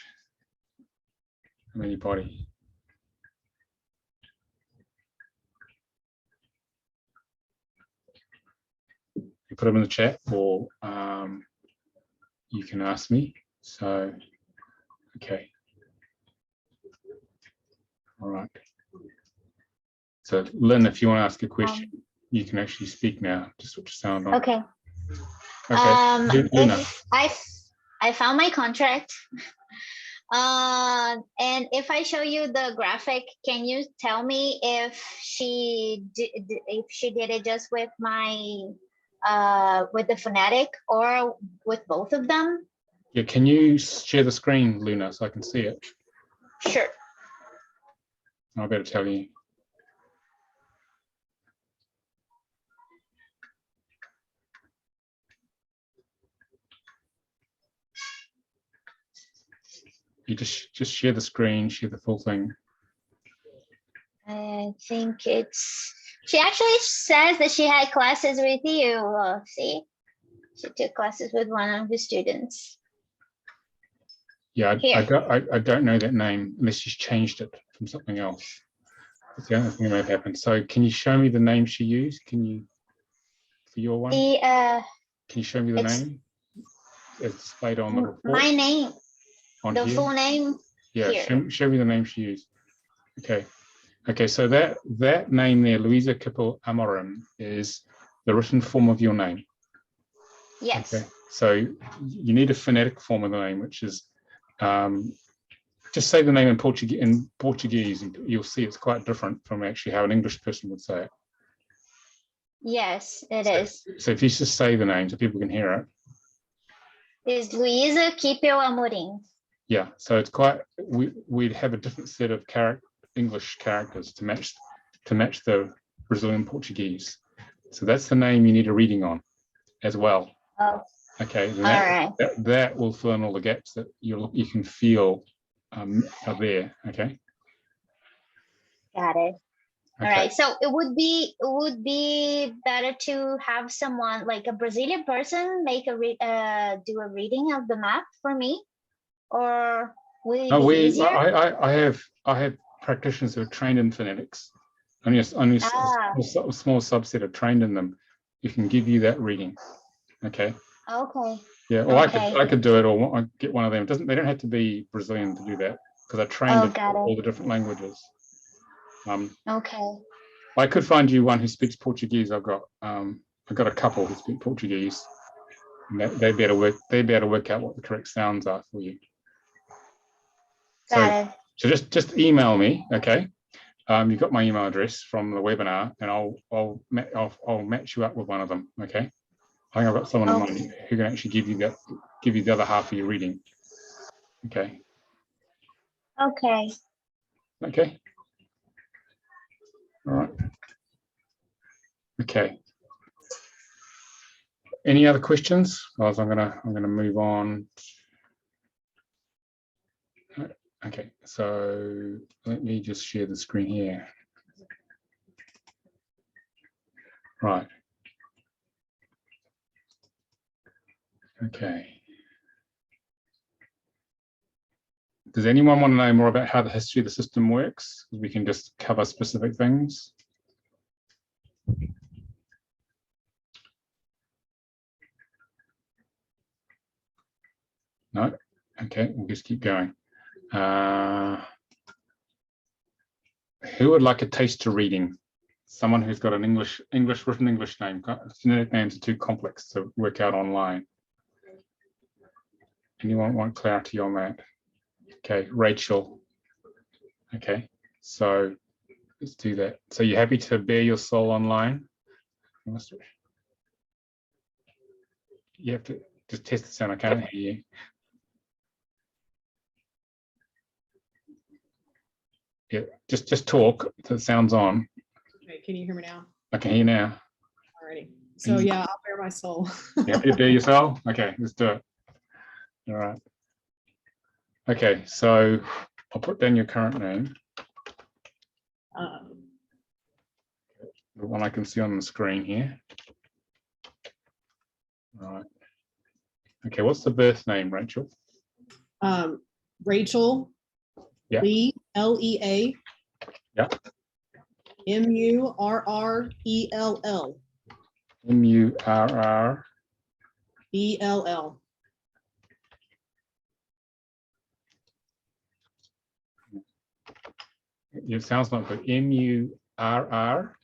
S1: from anybody? You put them in the chat, or you can ask me. So, okay. All right. So, Lynn, if you want to ask a question, you can actually speak now. Just switch your sound on.
S7: Okay.
S1: Okay. Luna.
S7: If I found my contract, and if I show you the graphic, can you tell me if she did it just with my with the phonetic or with both of them?
S1: Yeah, can you share the screen, Luna, so I can see it?
S7: Sure.
S1: I'll better tell you. You just share the screen, share the full thing.
S7: I think she actually says that she had classes with you. See, she took classes with one of the students.
S1: Yeah, I don't know that name unless she's changed it from something else. That's the only thing that may have happened. So can you show me the name she used? Can you, for your one? Can you show me the name? It's displayed on the report.
S7: My name,
S1: on
S7: the
S1: here?
S7: full name.
S1: Yeah,
S7: here.
S1: show me the name she used. Okay. Okay, so that name there, Louisa Kippel Amorim, is the written form of your name.
S7: Yes.
S1: Okay. So you need a phonetic form of the name, which is just say the name in Portuguese, and you'll see it's quite different from actually how an English person would say it.
S7: Yes, it is.
S1: So if you just say the name so people can hear it.
S7: Is Luisa Kippel Amorim.
S1: Yeah, so it's quite, we'd have a different set of English characters to match the Brazilian Portuguese. So that's the name you need a reading on as well.
S7: Oh.
S1: Okay,
S7: All right.
S1: that will fill in all the gaps that you can feel are there. Okay.
S7: Got it.
S1: Okay.
S7: All right. So it would be better to have someone like a Brazilian person make do a reading of the map for me, or will it be easier?
S1: I have practitioners who are trained in phonetics. Only a small subset are trained in them. You can give you that reading. Okay.
S7: Okay.
S1: Yeah, or I could do it, or I get one of them. They don't have to be Brazilian to do that because I trained in all the different languages.
S7: Okay.
S1: I could find you one who speaks Portuguese. I've got a couple who speak Portuguese. And they'd be able to work out what the correct sounds are for you.
S7: Got it.
S1: So just email me, okay? You've got my email address from the webinar, and I'll match you up with one of them, okay? I think I've got someone in mind who can actually give you the other half of your reading. Okay.
S7: Okay.
S1: Okay. All right. Okay. Any other questions? Otherwise, I'm gonna move on. Okay, so let me just share the screen here. Right. Okay. Does anyone want to know more about how the history of the system works? We can just cover specific things. No? Okay, we'll just keep going. Who would like a taste of reading? Someone who's got an written English name. Phonetic names are too complex to work out online. Anyone want clarity on that? Okay, Rachel. Okay, so let's do that. So you're happy to bare your soul online? You have to just test the sound. I can't hear you. Yeah, just talk. The sound's on.
S4: Okay, can you hear me now?
S1: I can hear you now.
S4: Alrighty. So yeah, I'll bare my soul.
S1: You happy to bare your soul? Okay, let's do it. All right. Okay, so I'll put down your current name. The one I can see on the screen here. All right. Okay, what's the birth name, Rachel?
S4: Rachel.
S1: Yeah.
S4: Lee, L-E-A.
S1: Yeah.
S4: M-U-R-R-E-L-L.
S1: M-U-R-R.
S4: E-L-L.
S1: It sounds like the M-U-R-R.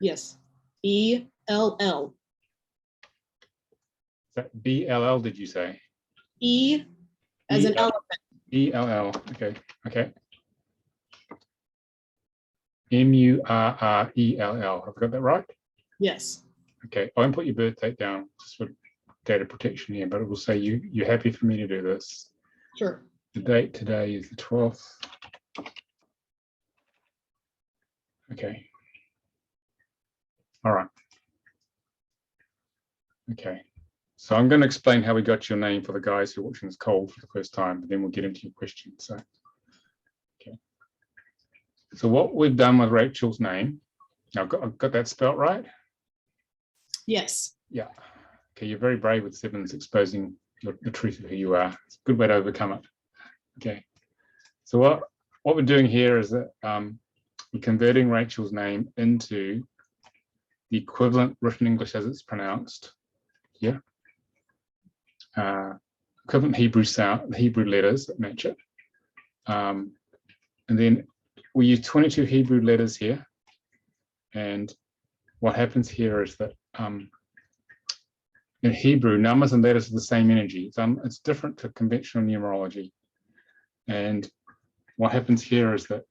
S4: Yes. E-L-L.
S1: Is that B-L-L, did you say?
S4: E as an elephant.
S1: E-L-L. Okay. Okay. M-U-R-R-E-L-L. Have I got that right?
S4: Yes.
S1: Okay. I won't put your birth date down just for data protection here, but it will say you're happy for me to do this.
S4: Sure.
S1: The date today is the 12th. Okay. All right. Okay. So I'm going to explain how we got your name for the guys who are watching this cold for the first time, but then we'll get into your question. So, okay. So what we've done with Rachel's name, I've got that spelt right?
S4: Yes.
S1: Yeah. Okay, you're very brave with sevens, exposing the truth of who you are. It's a good way to overcome it. Okay. So what we're doing here is that we're converting Rachel's name into the equivalent written English as it's pronounced. Yeah. Equivalent Hebrew sound, the Hebrew letters that match it. And then we use 22 Hebrew letters here. And what happens here is that in Hebrew, numbers and letters are the same energy. It's different to conventional numerology. And what happens here is that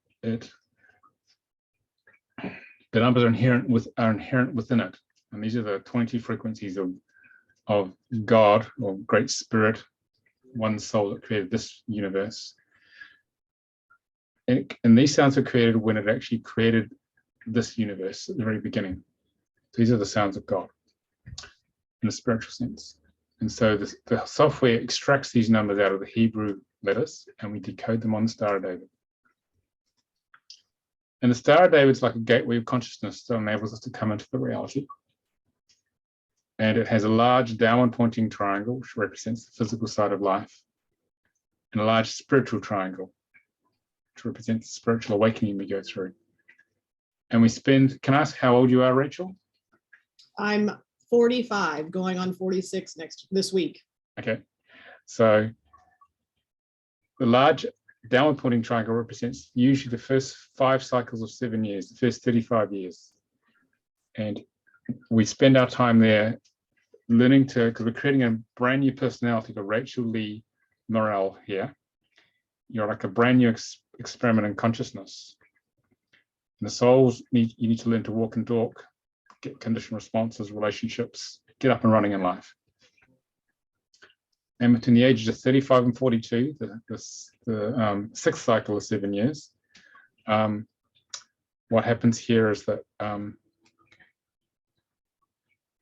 S1: the numbers are inherent within it. And these are the 22 frequencies of God or Great Spirit, one soul that created this universe. And these sounds were created when it actually created this universe at the very beginning. These are the sounds of God in a spiritual sense. And so the software extracts these numbers out of the Hebrew letters and we decode them on the Star of David. And the Star of David is like a gateway of consciousness that enables us to come into the reality. And it has a large downward pointing triangle, which represents the physical side of life, and a large spiritual triangle, which represents the spiritual awakening we go through. And we spend, can I ask how old you are, Rachel?
S4: I'm 45, going on 46 this week.
S1: Okay, so the large downward pointing triangle represents usually the first 5 cycles of 7 years, the first 35 years. And we spend our time there learning because we're creating a brand new personality for Rachel Lee Morrell here. You're like a brand new experiment in consciousness. And the souls you need to learn to walk and talk, get conditioned responses, relationships, get up and running in life. And between the ages of 35 and 42, the 6th cycle of 7 years, what happens here is that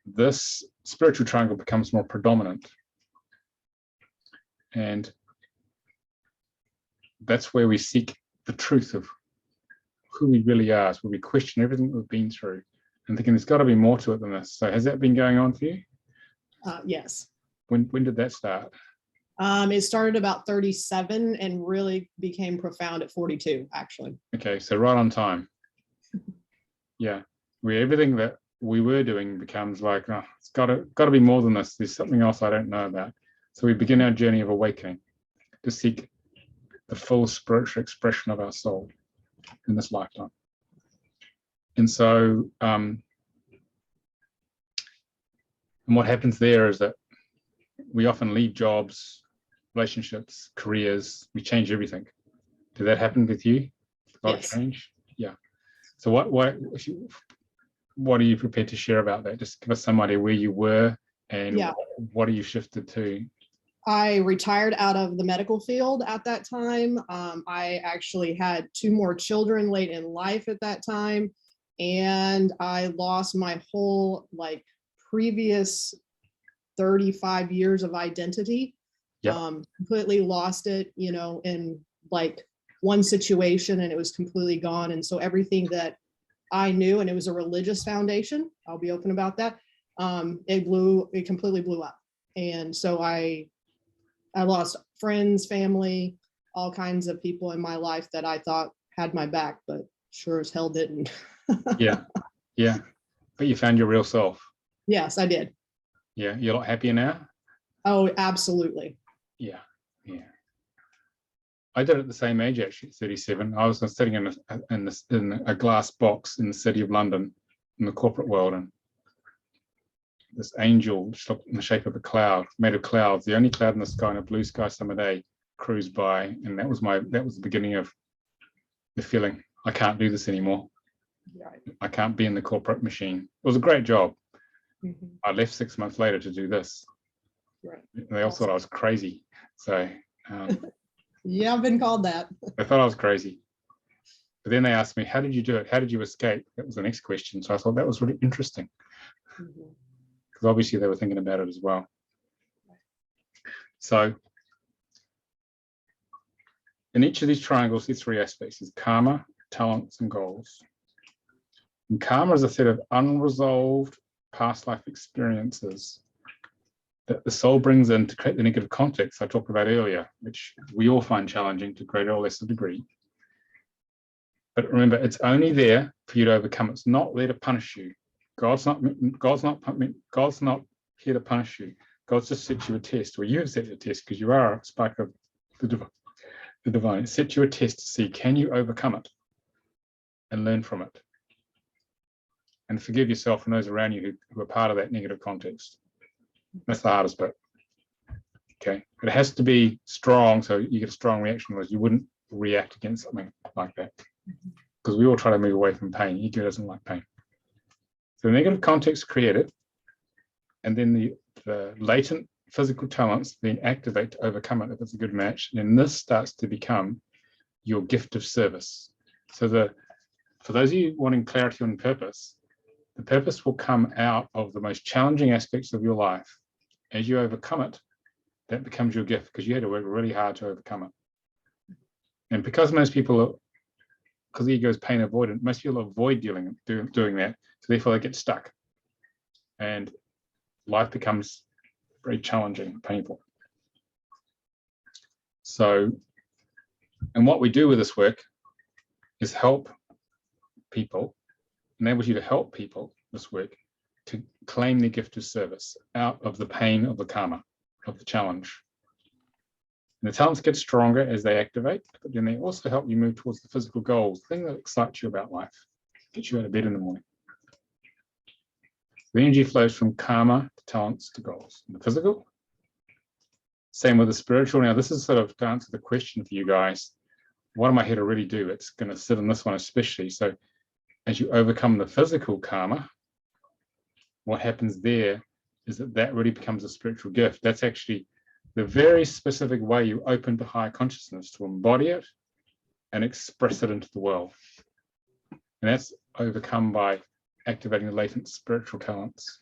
S1: this spiritual triangle becomes more predominant. And that's where we seek the truth of who we really are, is where we question everything we've been through and thinking there's got to be more to it than this. So has that been going on for you?
S4: Yes.
S1: When did that start?
S4: It started about 37 and really became profound at 42, actually.
S1: Okay, so right on time. Yeah, where everything that we were doing becomes like, oh, it's got to be more than this. There's something else I don't know about. So we begin our journey of awakening to seek the full spiritual expression of our soul in this lifetime. And so, and what happens there is that we often leave jobs, relationships, careers, we change everything. Did that happen with you? A lot of change? Yeah. So what are you prepared to share about that? Just give us some idea where you were and what are you shifted to?
S4: I retired out of the medical field at that time. I actually had 2 more children late in life at that time. And I lost my whole previous 35 years of identity. Completely lost it, in one situation, and it was completely gone. And so everything that I knew, and it was a religious foundation, I'll be open about that, it completely blew up. And so I lost friends, family, all kinds of people in my life that I thought had my back, but sure as hell didn't.
S1: Yeah. But you found your real self.
S4: Yes, I did.
S1: Yeah, you're a lot happier now?
S4: Oh, absolutely.
S1: Yeah. I did it at the same age, actually, 37. I was sitting in a glass box in the city of London in the corporate world, and this angel in the shape of a cloud, made of clouds, the only cloud in the sky on a blue sky summer day, cruised by, and that was the beginning of the feeling, I can't do this anymore.
S4: Right.
S1: I can't be in the corporate machine. It was a great job.
S4: Mm-hmm.
S1: I left 6 months later to do this.
S4: Right.
S1: They all thought I was crazy. So
S4: yeah, I've been called that.
S1: they thought I was crazy. But then they asked me, how did you do it? How did you escape? That was the next question. So I thought that was really interesting. Because obviously they were thinking about it as well. So in each of these triangles, there's 3 aspects. There's karma, talents, and goals. And karma is a set of unresolved past life experiences that the soul brings in to create the negative context I talked about earlier, which we all find challenging to greater or lesser degree. But remember, it's only there for you to overcome. It's not there to punish you. God's not here to punish you. God's just set you a test, or you have set a test because you are a spark of the divine. It set you a test to see, can you overcome it and learn from it and forgive yourself and those around you who are part of that negative context. That's the hardest bit. Okay, it has to be strong, so you get a strong reaction, whereas you wouldn't react against something like that, because we all try to move away from pain. Ego doesn't like pain. So the negative context created, and then the latent physical talents being activated to overcome it if it's a good match. And then this starts to become your gift of service. So for those of you wanting clarity on purpose, the purpose will come out of the most challenging aspects of your life. As you overcome it, that becomes your gift, because you had to work really hard to overcome it. And because most people, because the ego is pain avoidant, most people avoid doing that. So therefore they get stuck. And life becomes very challenging, painful. So, and what we do with this work is help people, enables you to help people, this work, to claim their gift of service out of the pain of the karma, of the challenge. And the talents get stronger as they activate, but then they also help you move towards the physical goals, the thing that excites you about life, gets you out of bed in the morning. The energy flows from karma to talents to goals. And the physical, same with the spiritual. Now, this is sort of to answer the question for you guys, what am I here to really do? It's going to sit in this one especially. So as you overcome the physical karma, what happens there is that really becomes a spiritual gift. That's actually the very specific way you open to higher consciousness, to embody it and express it into the world. And that's overcome by activating the latent spiritual talents.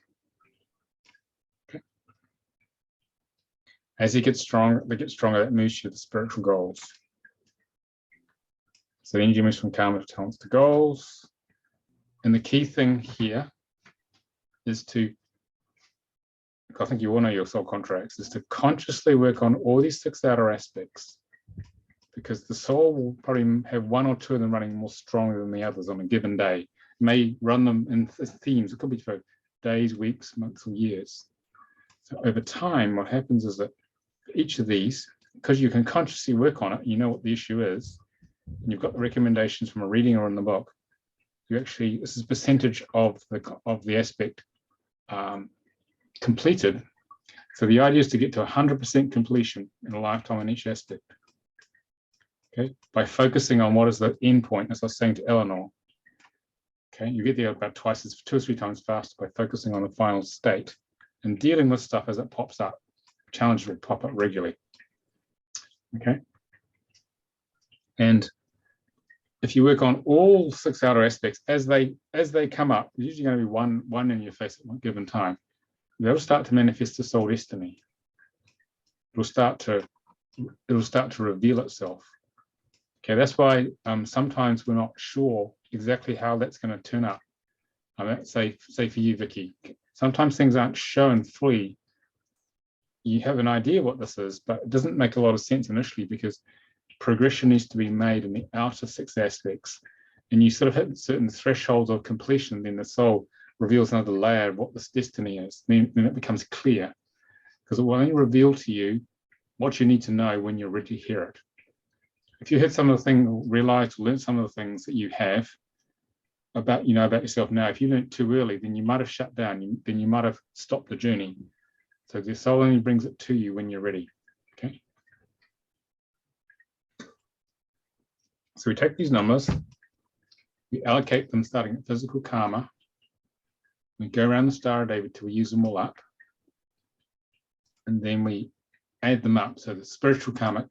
S1: As you get stronger, that moves you to the spiritual goals. So the energy moves from karma to talents to goals. And the key thing here is to, I think you all know your soul contracts, is to consciously work on all these 6 outer aspects, because the soul will probably have 1 or 2 of them running more strongly than the others on a given day. It may run them in themes. It could be for days, weeks, months, or years. So over time, what happens is that each of these, because you can consciously work on it, you know what the issue is, and you've got the recommendations from a reading or in the book, you actually, this is percentage of the aspect completed. So the idea is to get to 100% completion in a lifetime in each aspect. Okay, by focusing on what is the end point, as I was saying to Eleanor. Okay, you get there about 2 or 3 times faster by focusing on the final state and dealing with stuff as it pops up. Challenges will pop up regularly. Okay, and if you work on all 6 outer aspects as they come up, there's usually going to be one in your face at one given time. They'll start to manifest the soul destiny. It'll start to reveal itself. Okay, that's why sometimes we're not sure exactly how that's going to turn up. Say for you, Vicky, sometimes things aren't shown fully. You have an idea what this is, but it doesn't make a lot of sense initially because progression needs to be made in the outer 6 aspects, and you sort of hit certain thresholds of completion, then the soul reveals another layer of what this destiny is. Then it becomes clear, because it will only reveal to you what you need to know when you're ready to hear it. If you had some of the things, realized, learned some of the things that you have about yourself now, if you learned too early, then you might have shut down, then you might have stopped the journey. So the soul only brings it to you when you're ready. Okay. So we take these numbers, we allocate them starting at physical karma. We go around the Star of David till we use them all up. And then we add them up. So the spiritual karma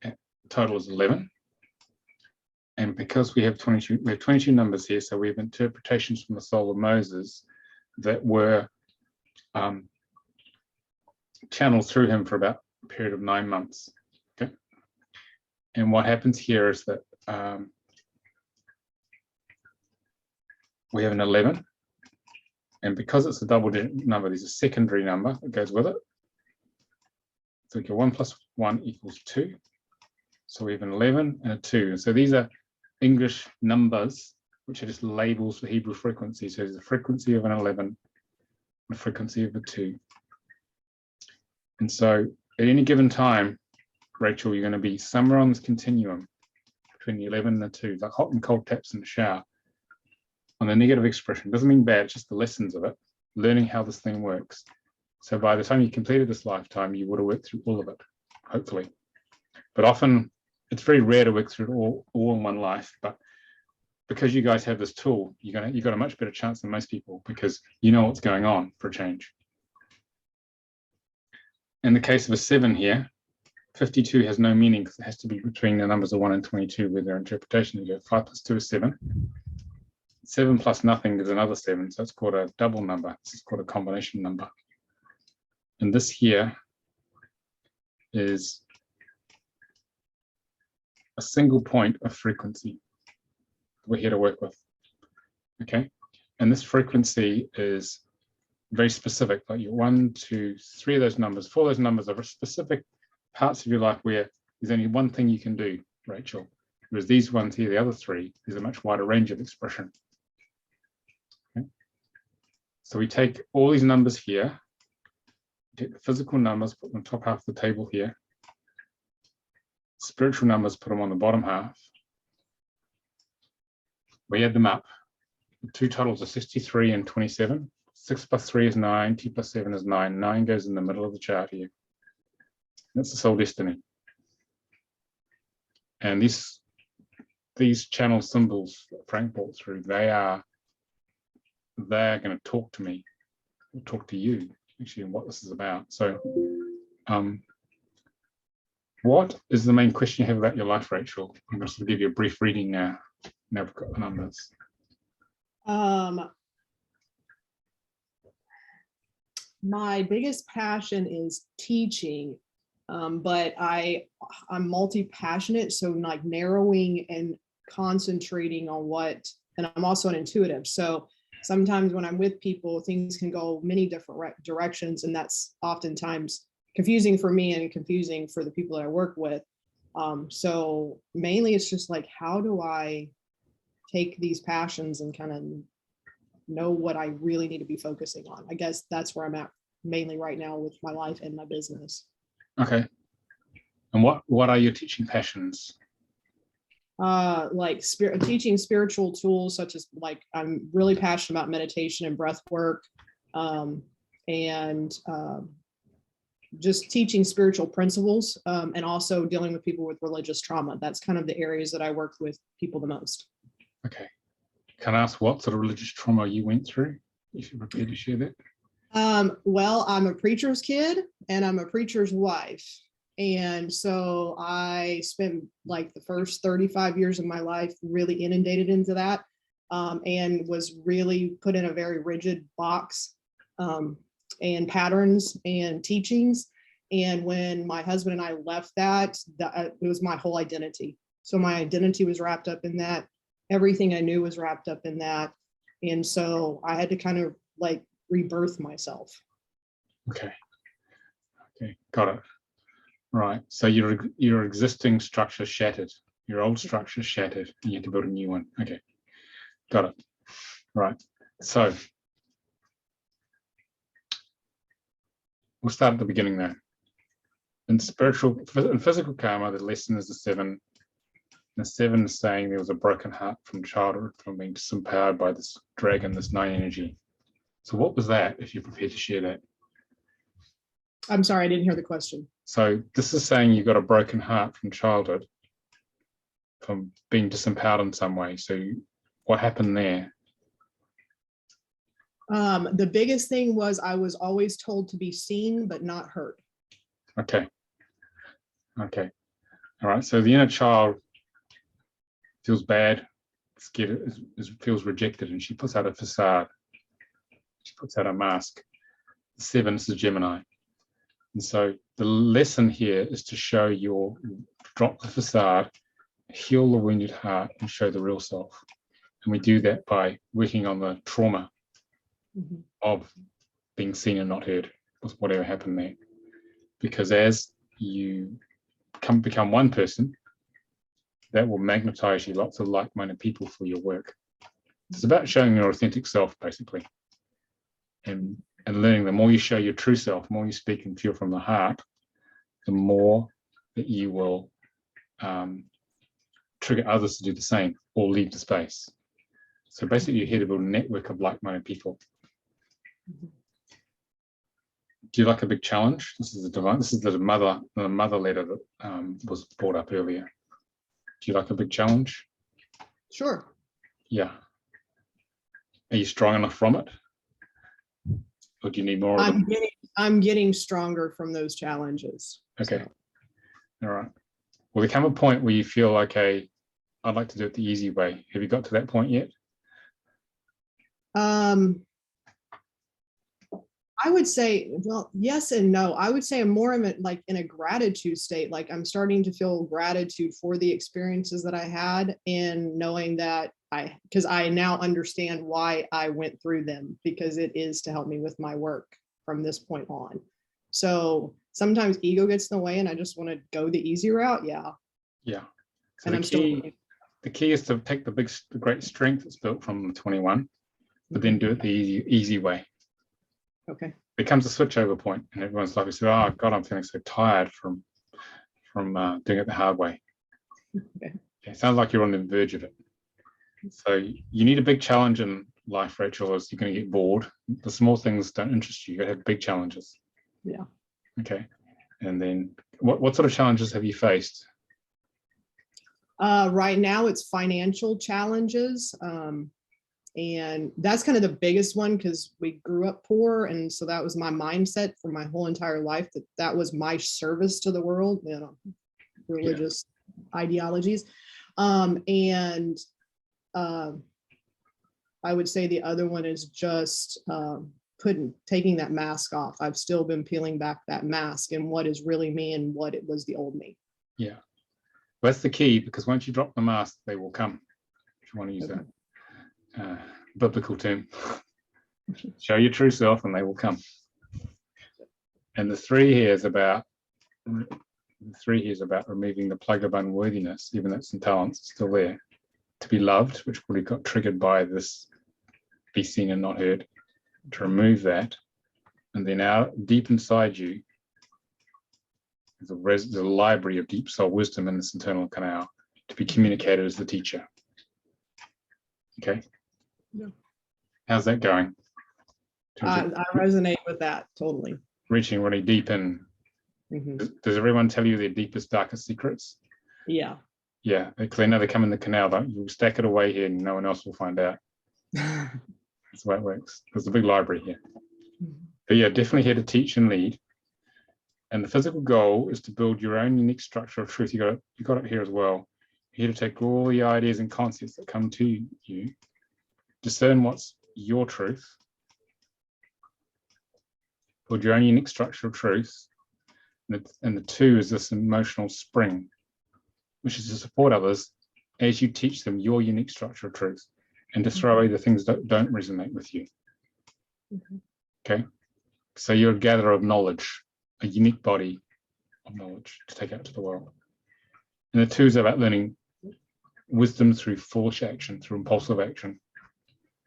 S1: total is 11. And because we have 22 numbers here, so we have interpretations from the soul of Moses that were channeled through him for about a period of 9 months. Okay. And what happens here is that we have an 11. And because it's a double digit number, there's a secondary number that goes with it. So we get 1 plus 1 equals 2. So we have an 11 and a 2. And so these are English numbers, which are just labels for Hebrew frequency. So there's a frequency of an 11 and a frequency of a 2. And so at any given time, Rachel, you're going to be somewhere on this continuum between the 11 and the 2, like hot and cold taps in the shower. On the negative expression, doesn't mean bad, it's just the lessons of it, learning how this thing works. So by the time you completed this lifetime, you would have worked through all of it, hopefully. But often it's very rare to work through it all in one life. But because you guys have this tool, you've got a much better chance than most people because you know what's going on for a change. In the case of a 7 here, 52 has no meaning because it has to be between the numbers of 1 and 22 with their interpretation. You go 5 plus 2 is 7. 7 plus nothing is another 7, so it's called a double number. This is called a combination number. And this here is a single point of frequency we're here to work with. Okay, and this frequency is very specific. Like your 1, 2, 3 of those numbers, 4 of those numbers are specific parts of your life where there's only one thing you can do, Rachel. Whereas these ones here, the other 3, there's a much wider range of expression. Okay. So we take all these numbers here, take the physical numbers, put them on the top half of the table here. Spiritual numbers, put them on the bottom half. We add them up. The 2 totals are 63 and 27. 6 plus 3 is 9, 2 plus 7 is 9. 9 goes in the middle of the chart here. That's the soul destiny. And these channel symbols that Frank brought through, they're going to talk to me, talk to you, actually, and what this is about. So, what is the main question you have about your life, Rachel? I'm going to give you a brief reading now. Now we've got the numbers.
S4: My biggest passion is teaching But I'm multi-passionate, so like narrowing and concentrating on what, and I'm also an intuitive. So sometimes when I'm with people, things can go many different directions, and that's oftentimes confusing for me and confusing for the people that I work with. So mainly it's just like, how do I take these passions and kind of know what I really need to be focusing on? I guess that's where I'm at mainly right now with my life and my business.
S1: Okay. And what are your teaching passions?
S4: Like teaching spiritual tools, such as like, I'm really passionate about meditation and breath work, and just teaching spiritual principles, and also dealing with people with religious trauma. That's kind of the areas that I work with people the most.
S1: Okay. Can I ask what sort of religious trauma you went through, if you're prepared to share that?
S4: Well, I'm a preacher's kid and I'm a preacher's wife. And so I spent like the first 35 years of my life really inundated into that, and was really put in a very rigid box, and patterns and teachings. And when my husband and I left that, it was my whole identity. So my identity was wrapped up in that. Everything I knew was wrapped up in that. And so I had to kind of like rebirth myself.
S1: Okay. Okay, got it. Right. So your existing structure shattered. Your old structure shattered, and you had to build a new one. Okay, got it. Right. So we'll start at the beginning there. In physical karma, the lesson is the 7. The 7 is saying there was a broken heart from childhood, from being disempowered by this dragon, this 9 energy. So what was that, if you're prepared to share that?
S4: I'm sorry, I didn't hear the question.
S1: So this is saying you got a broken heart from childhood, from being disempowered in some way. So what happened there?
S4: The biggest thing was I was always told to be seen but not heard.
S1: Okay. Okay. All right. So the inner child feels bad, scared, feels rejected, and she puts out a facade. She puts out a mask. The 7 is the Gemini. And so the lesson here is to show drop the facade, heal the wounded heart, and show the real self. And we do that by working on the trauma of being seen and not heard, with whatever happened there. Because as you become one person, that will magnetize you lots of like-minded people for your work. It's about showing your authentic self, basically. And learning, the more you show your true self, the more you speak and feel from the heart, the more that you will trigger others to do the same or leave the space. So basically, you're here to build a network of like-minded people. Do you like a big challenge? This is the mother letter that was brought up earlier. Do you like a big challenge?
S4: Sure.
S1: Yeah. Are you strong enough from it? Or do you need more of them?
S4: I'm getting stronger from those challenges.
S1: Okay.
S4: So.
S1: All right. Will there come a point where you feel, okay, I'd like to do it the easy way? Have you got to that point yet?
S4: I would say, well, yes and no. I would say I'm more in a gratitude state. Like I'm starting to feel gratitude for the experiences that I had, and knowing that because I now understand why I went through them, because it is to help me with my work from this point on. So sometimes ego gets in the way and I just want to go the easy route. Yeah.
S1: Yeah. So
S4: and
S1: the key is to take the great strength that's built from the 21, but then do it the easy way.
S4: Okay.
S1: It comes a switchover point, and everyone's like, "Oh God, I'm feeling so tired from doing it the hard way."
S4: Okay.
S1: It sounds like you're on the verge of it. So you need a big challenge in life, Rachel, or you're going to get bored. The small things don't interest you. You got to have big challenges.
S4: Yeah.
S1: Okay. And then, what sort of challenges have you faced?
S4: Right now, it's financial challenges. And that's kind of the biggest one, because we grew up poor. And so that was my mindset for my whole entire life, that was my service to the world, religious ideologies. I would say the other one is just taking that mask off. I've still been peeling back that mask and what is really me and what it was the old me.
S1: Yeah, well, that's the key, because once you drop the mask, they will come. If you want to use
S4: Okay.
S1: that biblical term, show your true self and they will come. And the three here is about removing the plug of unworthiness, even though it's in talents, it's still there. To be loved, which probably got triggered by this be seen and not heard, to remove that. And then out deep inside you, there's a library of deep soul wisdom in this internal canal to be communicated as the teacher. Okay.
S4: Yeah.
S1: How's that going?
S4: I resonate with that totally.
S1: Reaching really deep in. Does everyone tell you their deepest, darkest secrets?
S4: Yeah.
S1: Yeah, because they know they come in the canal, but you'll stack it away here and no one else will find out. That's the way it works. There's a big library here. But yeah, definitely here to teach and lead. And the physical goal is to build your own unique structure of truth. You got it here as well. You're here to take all the ideas and concepts that come to you, discern what's your truth, build your own unique structure of truth. And the two is this emotional spring, which is to support others as you teach them your unique structure of truth and to throw away the things that don't resonate with you. Okay, so you're a gatherer of knowledge, a unique body of knowledge to take out to the world. And the two is about learning wisdom through foolish action, through impulsive action.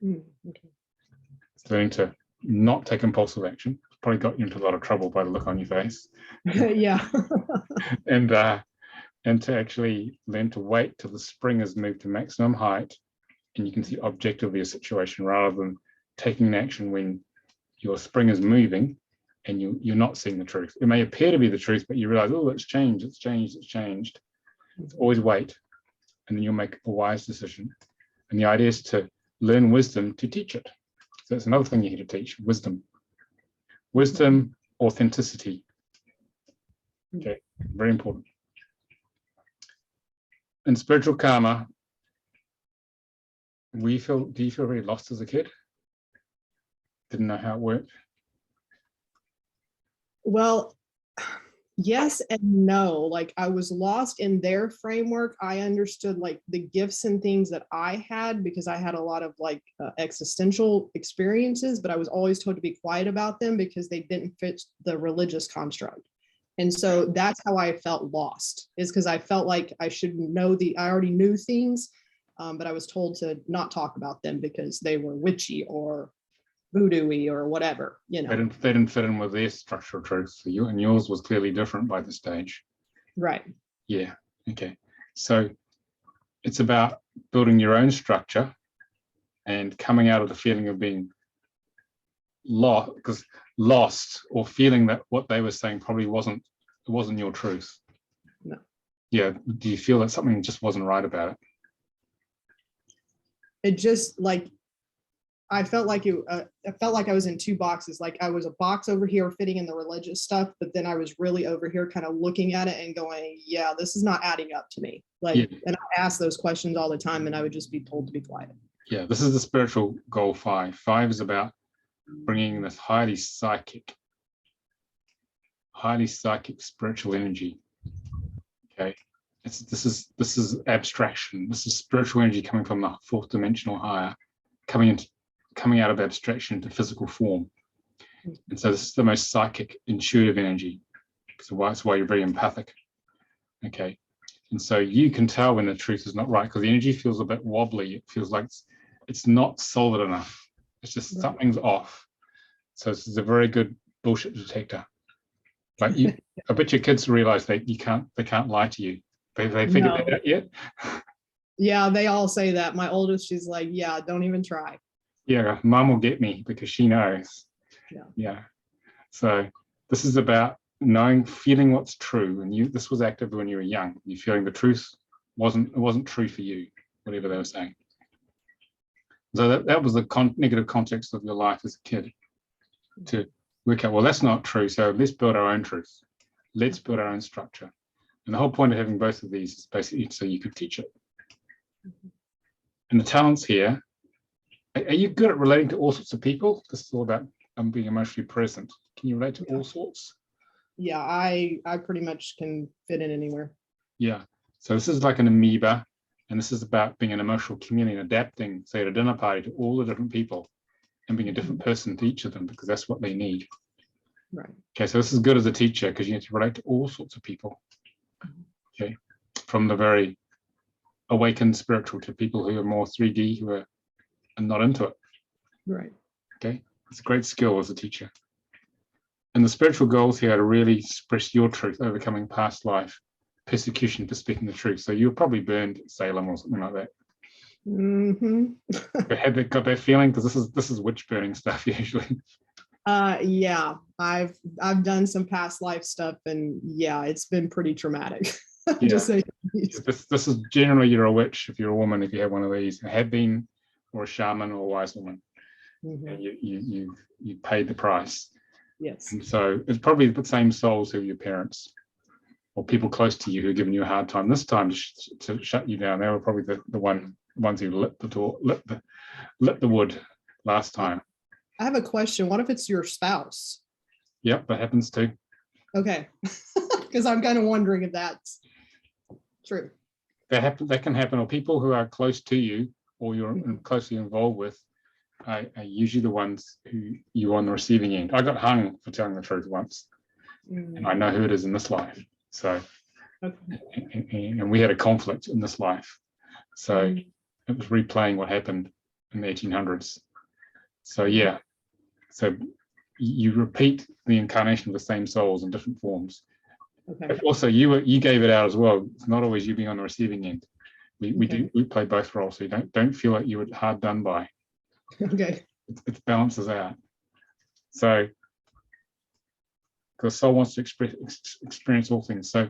S1: It's learning to not take impulsive action. Probably got you into a lot of trouble by the look on your face.
S4: Yeah.
S1: And to actually learn to wait till the spring has moved to maximum height and you can see objectively a situation, rather than taking an action when your spring is moving and you're not seeing the truth. It may appear to be the truth, but you realize, oh, it's changed. It's always wait, and then you'll make a wise decision. And the idea is to learn wisdom to teach it. So that's another thing you're here to teach: wisdom, authenticity. Okay, very important. In spiritual karma, do you feel very lost as a kid? Didn't know how it worked?
S4: Well, yes and no. Like, I was lost in their framework. I understood like the gifts and things that I had because I had a lot of like existential experiences, but I was always told to be quiet about them because they didn't fit the religious construct. And so that's how I felt lost, is because I felt like I should know I already knew things, but I was told to not talk about them because they were witchy or voodoo-y or whatever, you know.
S1: They didn't fit in with their structural truth for you, and yours was clearly different by this stage.
S4: Right.
S1: Yeah. Okay. So it's about building your own structure and coming out of the feeling of being lost or feeling that what they were saying probably wasn't your truth.
S4: No.
S1: Yeah. Do you feel that something just wasn't right about it?
S4: It just like, I felt like I was in two boxes. Like I was a box over here fitting in the religious stuff, but then I was really over here kind of looking at it and going, yeah, this is not adding up to me. Like, yeah. And I asked those questions all the time and I would just be told to be quiet.
S1: Yeah, this is the spiritual goal 5. 5 is about bringing this highly psychic spiritual energy. Okay, this is abstraction. This is spiritual energy coming from the 4th dimensional higher, coming out of abstraction to physical form. And so this is the most psychic, intuitive energy. So that's why you're very empathic. Okay, and so you can tell when the truth is not right because the energy feels a bit wobbly. It feels like it's not solid enough. It's just something's off. So this is a very good bullshit detector. But I bet your kids realize they can't lie to you. They figured that out yet?
S4: Yeah, they all say that. My oldest, she's like, yeah, don't even try.
S1: Yeah, mom will get me because she knows. Yeah. So this is about feeling what's true. And this was active when you were young. You feeling the truth wasn't true for you, whatever they were saying. So that was the negative context of your life as a kid, to work out, well, that's not true. So let's build our own truth. Let's build our own structure. And the whole point of having both of these is basically so you could teach it. And the talents here, are you good at relating to all sorts of people? This is all about being emotionally present. Can you relate to all sorts?
S4: Yeah, I pretty much can fit in anywhere.
S1: Yeah. So this is like an amoeba, and this is about being an emotional chameleon, adapting, say, at a dinner party to all the different people and being a different person to each of them because that's what they need.
S4: Right.
S1: Okay, so this is good as a teacher because you need to relate to all sorts of people. Okay, from the very awakened spiritual to people who are more 3D, who are not into it.
S4: Right.
S1: Okay, it's a great skill as a teacher. And the spiritual goals here are to really express your truth, overcoming past life, persecution for speaking the truth. So you were probably burned at Salem or something like that.
S4: Mm-hmm.
S1: Have they got that feeling? Because this is witch burning stuff usually.
S4: Yeah, I've done some past life stuff, and yeah, it's been pretty traumatic.
S1: Yeah.
S4: To say the least.
S1: This is generally you're a witch if you're a woman, if you have one of these, have been, or a shaman or a wise woman.
S4: Mhm.
S1: And you paid the price.
S4: Yes.
S1: And so it's probably the same souls who are your parents or people close to you who are giving you a hard time. This time to shut you down, they were probably the ones who lit the wood last time.
S4: I have a question. What if it's your spouse?
S1: Yep, that happens too.
S4: Okay. Because I'm kind of wondering if that's true.
S1: That can happen, or people who are close to you or you're
S4: Mhm.
S1: closely involved with are usually the ones who you're on the receiving end. I got hung for telling the truth once, and I know who it is in this life. So,
S4: Okay.
S1: and we had a conflict in this life. So
S4: Mhm.
S1: it was replaying what happened in the 1800s. So yeah, so you repeat the incarnation of the same souls in different forms.
S4: Okay.
S1: But also, you gave it out as well. It's not always you being on the receiving end.
S4: Okay.
S1: We play both roles, so you don't feel like you were hard done by.
S4: Okay.
S1: It balances out. So, because soul wants to experience all things. So,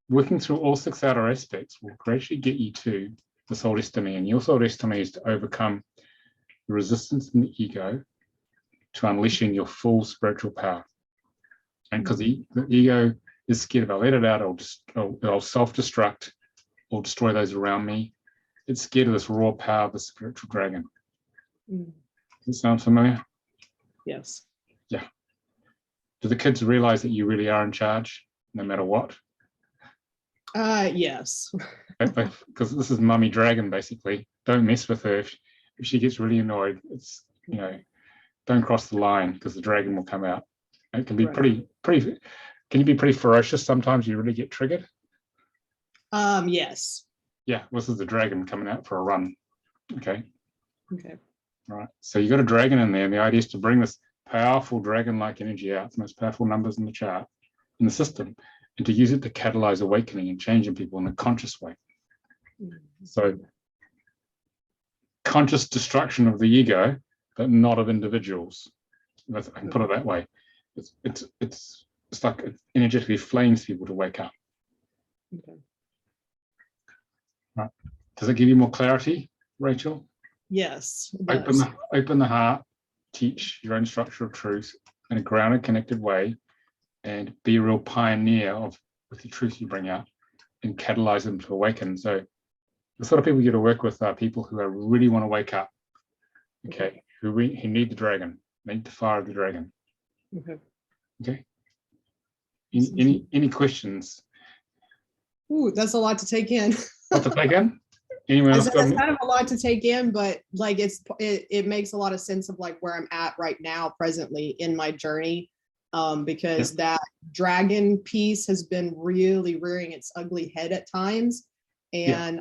S1: working through all 6 outer aspects will gradually get you to the soul destiny, and your soul destiny is to overcome the resistance in the ego to unleashing your full spiritual power. And because the ego is scared, if I let it out, I'll self-destruct or destroy those around me. It's scared of this raw power of the spiritual dragon.
S4: Mm.
S1: Does it sound familiar?
S4: Yes.
S1: Yeah. Do the kids realize that you really are in charge, no matter what?
S4: Yes.
S1: Because this is mummy dragon, basically. Don't mess with her. If she gets really annoyed, it's, don't cross the line because the dragon will come out. It can be
S4: Right.
S1: pretty. Can you be pretty ferocious sometimes? You really get triggered.
S4: Yes.
S1: Yeah, this is the dragon coming out for a run. Okay.
S4: Okay.
S1: All right. So you got a dragon in there, and the idea is to bring this powerful dragon-like energy out, the most powerful numbers in the chart, in the system, and to use it to catalyze awakening and changing people in a conscious way. So conscious destruction of the ego, but not of individuals. I can put it that way. It's like it energetically flames people to wake up.
S4: Okay.
S1: Right. Does it give you more clarity, Rachel?
S4: Yes.
S1: Open the heart, teach your own structure of truth in a grounded, connected way, and be a real pioneer with the truth you bring out and catalyze them to awaken. So the sort of people you get to work with are people who really want to wake up, okay, who need the dragon, they need to fire the dragon. Okay. Any questions?
S4: Ooh, that's a lot to take in.
S1: What to take in? Anyone else?
S4: That's kind of a lot to take in, but like it makes a lot of sense of like where I'm at right now, presently in my journey, because that dragon piece has been really rearing its ugly head at times, and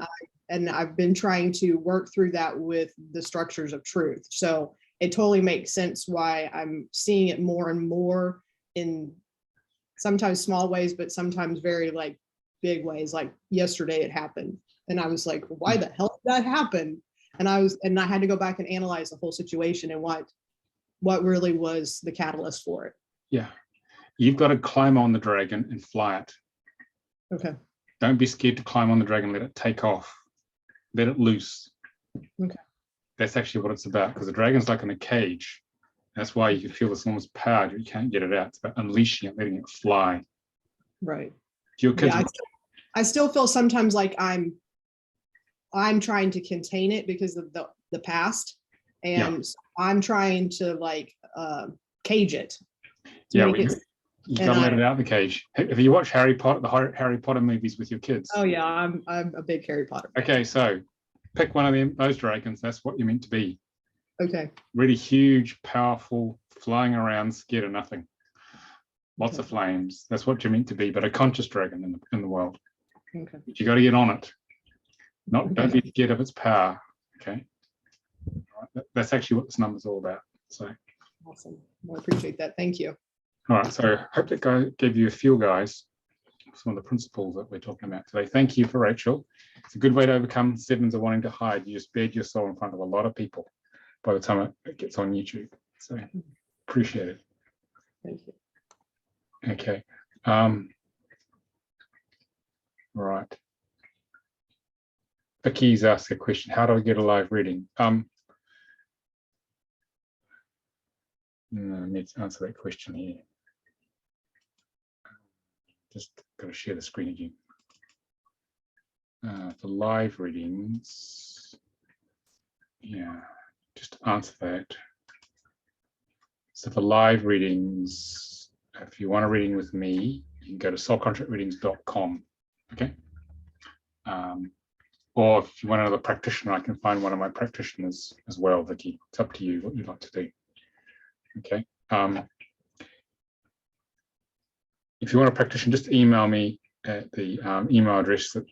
S4: I've been trying to work through that with the structures of truth. So it totally makes sense why I'm seeing it more and more in sometimes small ways, but sometimes very like big ways. Like yesterday it happened. And I was like, why the hell did that happen? And I had to go back and analyze the whole situation and what really was the catalyst for it.
S1: Yeah. You've got to climb on the dragon and fly it.
S4: Okay.
S1: Don't be scared to climb on the dragon, let it take off. Let it loose.
S4: Okay.
S1: That's actually what it's about, because the dragon's like in a cage. That's why you can feel this enormous power, but you can't get it out. It's about unleashing it, letting it fly.
S4: Right.
S1: Your kids.
S4: Yeah, I still feel sometimes like I'm trying to contain it because of the past, and I'm trying to like cage it.
S1: Yeah,
S4: make it-
S1: you
S4: and
S1: gotta let
S4: I-
S1: it out of the cage. Have you watched Harry Potter, Harry Potter movies with your kids?
S4: Oh yeah, I'm a big Harry Potter fan.
S1: Okay, so pick one of those dragons. That's what you're meant to be.
S4: Okay.
S1: Really huge, powerful, flying around, scared of nothing. Lots
S4: Okay.
S1: of flames. That's what you're meant to be, but a conscious dragon in the world.
S4: Okay.
S1: But you got to get on it. Don't
S4: Okay.
S1: be scared of its power. Okay. All right, that's actually what this number's all about. So,
S4: Awesome. Well, I appreciate that. Thank you.
S1: all right. So I hope that gave you a feel, guys, some of the principles that we're talking about today. Thank you for Rachel. It's a good way to overcome sevens of wanting to hide. You just bared your soul in front of a lot of people by the time it gets on YouTube. So appreciate it.
S4: Thank you.
S1: Okay. Right. Vicky's asked a question. How do I get a live reading? Let's answer that question here. Just got to share the screen again. For live readings, yeah, just answer that. So for live readings, if you want a reading with me, you can go to soulcontractreadings.com. Okay. Or if you want another practitioner, I can find one of my practitioners as well, Vicky. It's up to you what you'd like to do. Okay. If you want a practitioner, just email me at the email address that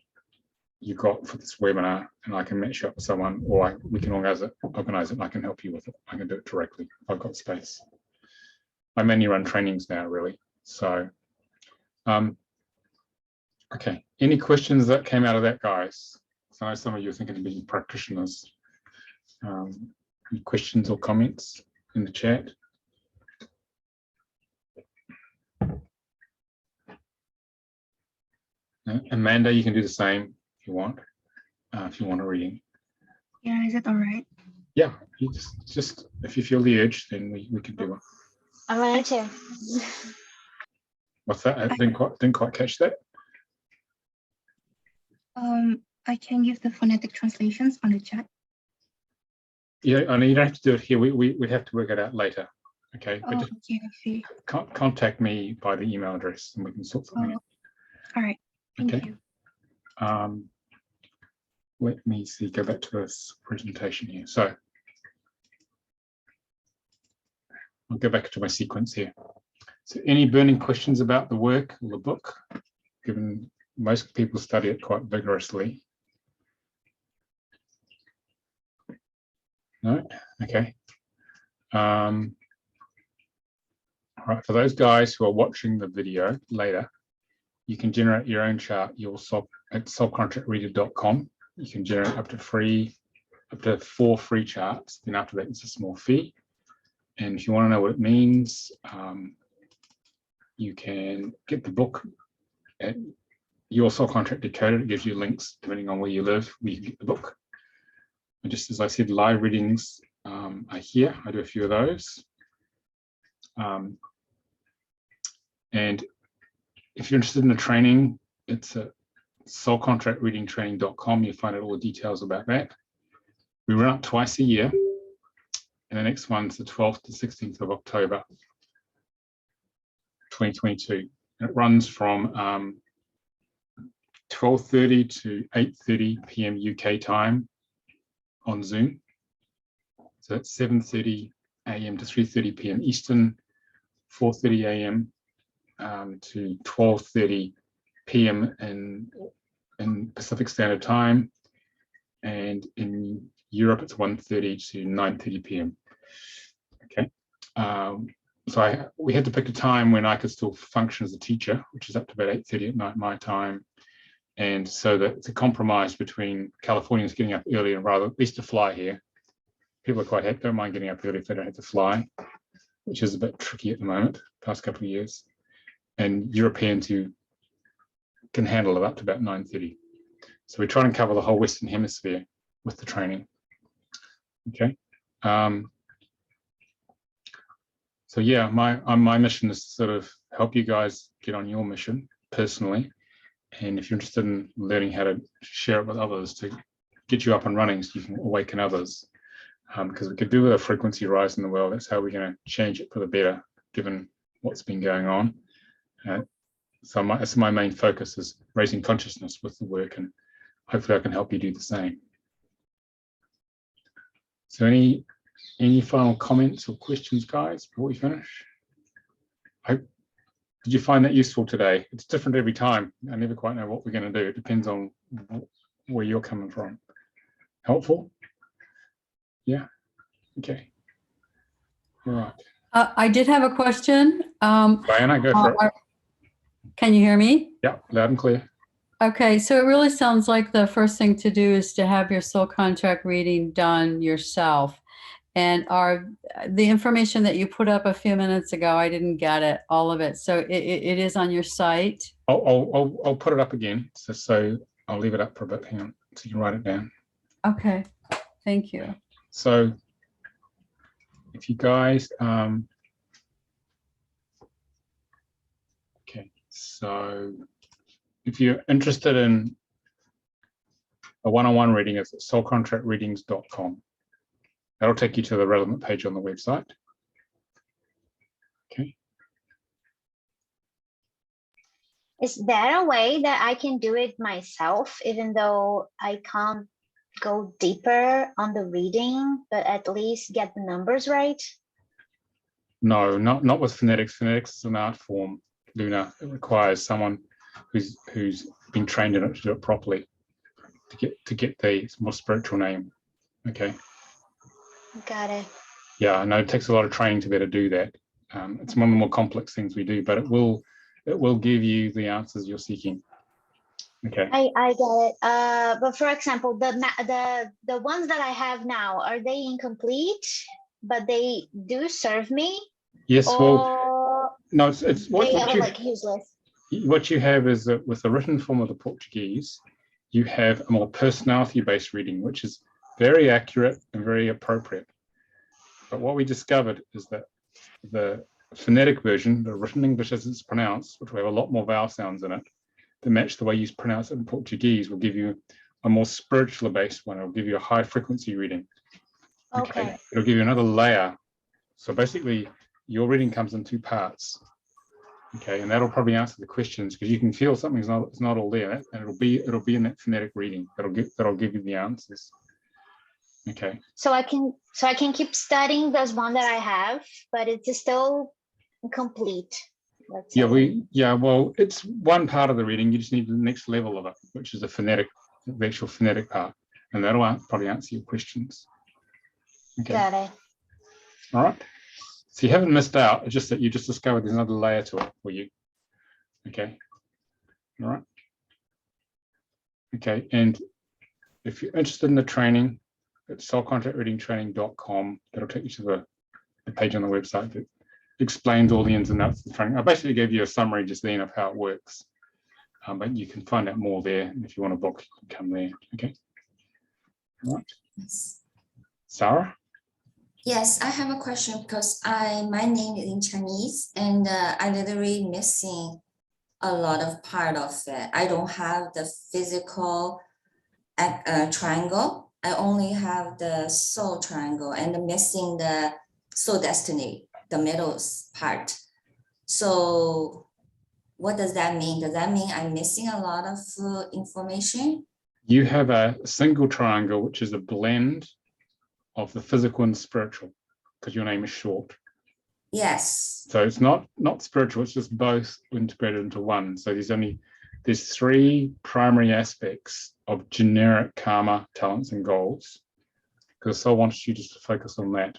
S1: you got for this webinar, and I can match you up with someone, or we can organize it, and I can help you with it. I can do it directly if I've got space. I mainly run trainings now, really. So, okay. Any questions that came out of that, guys? So I know some of you are thinking of being practitioners. Any questions or comments in the chat? Amanda, you can do the same if you want a reading.
S5: Yeah, is it all right?
S1: Yeah, you just if you feel the urge, then we can do it.
S7: I'm ready to.
S1: What's that? I didn't quite catch that.
S5: I can give the phonetic translations on the chat.
S1: Yeah, I know you don't have to do it here. We'd have to work it out later. Okay, but just
S5: Okay, I see.
S1: contact me by the email address and we can sort something out.
S5: All right. Thank
S1: Okay.
S5: you.
S1: Let me see, go back to this presentation here. So I'll go back to my sequence here. So any burning questions about the work or the book, given most people study it quite vigorously? No? Okay. All right, for those guys who are watching the video later, you can generate your own chart at soulcontractreader.com. You can generate up to 4 free charts. Then after that, it's a small fee. And if you want to know what it means, you can get the book at Your Soul Contract Decoded. It gives you links depending on where you live, where you can get the book. And just as I said, live readings are here. I do a few of those. And if you're interested in the training, it's at soulcontractreadingtraining.com. You'll find out all the details about that. We run it twice a year, and the next one's the 12th to 16th of October, 2022. And it runs from 12:30 to 8:30 p.m. UK time on Zoom. So that's 7:30 a.m. to 3:30 p.m. Eastern, 4:30 a.m. To 12:30 p.m. in Pacific Standard Time, and in Europe it's 1:30 to 9:30 p.m. Okay, so we had to pick a time when I could still function as a teacher, which is up to about 8:30 at night my time, and so that it's a compromise between Californians getting up early and rather at least to fly here. People are quite happy, don't mind getting up early if they don't have to fly, which is a bit tricky at the moment, past couple of years. And Europeans who can handle it up to about 9:30. So we try and cover the whole Western Hemisphere with the training. Okay. So yeah, my mission is to sort of help you guys get on your mission personally. And if you're interested in learning how to share it with others to get you up and running so you can awaken others, because we could do with a frequency rise in the world. That's how we're going to change it for the better, given what's been going on. So that's my main focus, is raising consciousness with the work, and hopefully I can help you do the same. So any final comments or questions, guys, before we finish? Did you find that useful today? It's different every time. I never quite know what we're going to do. It depends on where you're coming from. Helpful? Yeah. Okay. All right.
S3: I did have a question.
S1: Diana, go for it.
S3: Can you hear me?
S1: Yeah, loud and clear.
S3: Okay, so it really sounds like the first thing to do is to have your soul contract reading done yourself. And the information that you put up a few minutes ago, I didn't get it, all of it. So it is on your site.
S1: I'll put it up again. So I'll leave it up for a bit. Hang on, so you can write it down.
S3: Okay, thank you.
S1: So if you guys, okay, so if you're interested in a one-on-one reading, it's at soulcontractreadings.com. That'll take you to the relevant page on the website. Okay.
S7: Is there a way that I can do it myself, even though I can't go deeper on the reading, but at least get the numbers right?
S1: No, not with phonetics. Phonetics is an art form, Luna. It requires someone who's been trained in it to do it properly, to get the more spiritual name. Okay.
S7: Got it.
S1: Yeah, I know it takes a lot of training to be able to do that. It's one of the more complex things we do, but it will give you the answers you're seeking. Okay.
S7: I get it. But for example, the ones that I have now, are they incomplete? But they do serve me?
S1: Yes.
S7: Or
S1: well, no. It's
S7: they are like useless.
S1: What you have is that with the written form of the Portuguese, you have a more personality-based reading, which is very accurate and very appropriate. But what we discovered is that the phonetic version, the written English as it's pronounced, which will have a lot more vowel sounds in it, to match the way you pronounce it in Portuguese, will give you a more spiritual based one. It'll give you a high frequency reading. Okay. It'll give you another layer. So basically, your reading comes in two parts. Okay, and that'll probably answer the questions, because you can feel something's not all there, and it'll be in that phonetic reading that'll give you the answers. Okay.
S7: So I can keep studying this one that I have, but it's still incomplete.
S1: Well, it's one part of the reading. You just need the next level of it, which is the actual phonetic part, and that'll probably answer your questions. Okay.
S7: Got it.
S1: All right. So you haven't missed out. It's just that you just discovered there's another layer to it for you. Okay. All right. Okay. And if you're interested in the training, it's soulcontractreadingtraining.com. That'll take you to the page on the website that explains all the ins and outs of the training. I basically gave you a summary just then of how it works, but you can find out more there. And if you want to book, you can come there. Okay. All right.
S2: Yes.
S1: Sarah?
S2: Yes, I have a question because my name is in Chinese and I literally missing a lot of part of it. I don't have the physical triangle. I only have the soul triangle and missing the soul destiny, the middle part. So what does that mean? Does that mean I'm missing a lot of information?
S1: You have a single triangle, which is a blend of the physical and spiritual, because your name is short.
S2: Yes.
S1: So it's not spiritual, it's just both integrated into one. So there's three primary aspects of generic karma, talents, and goals, because the soul wants you just to focus on that.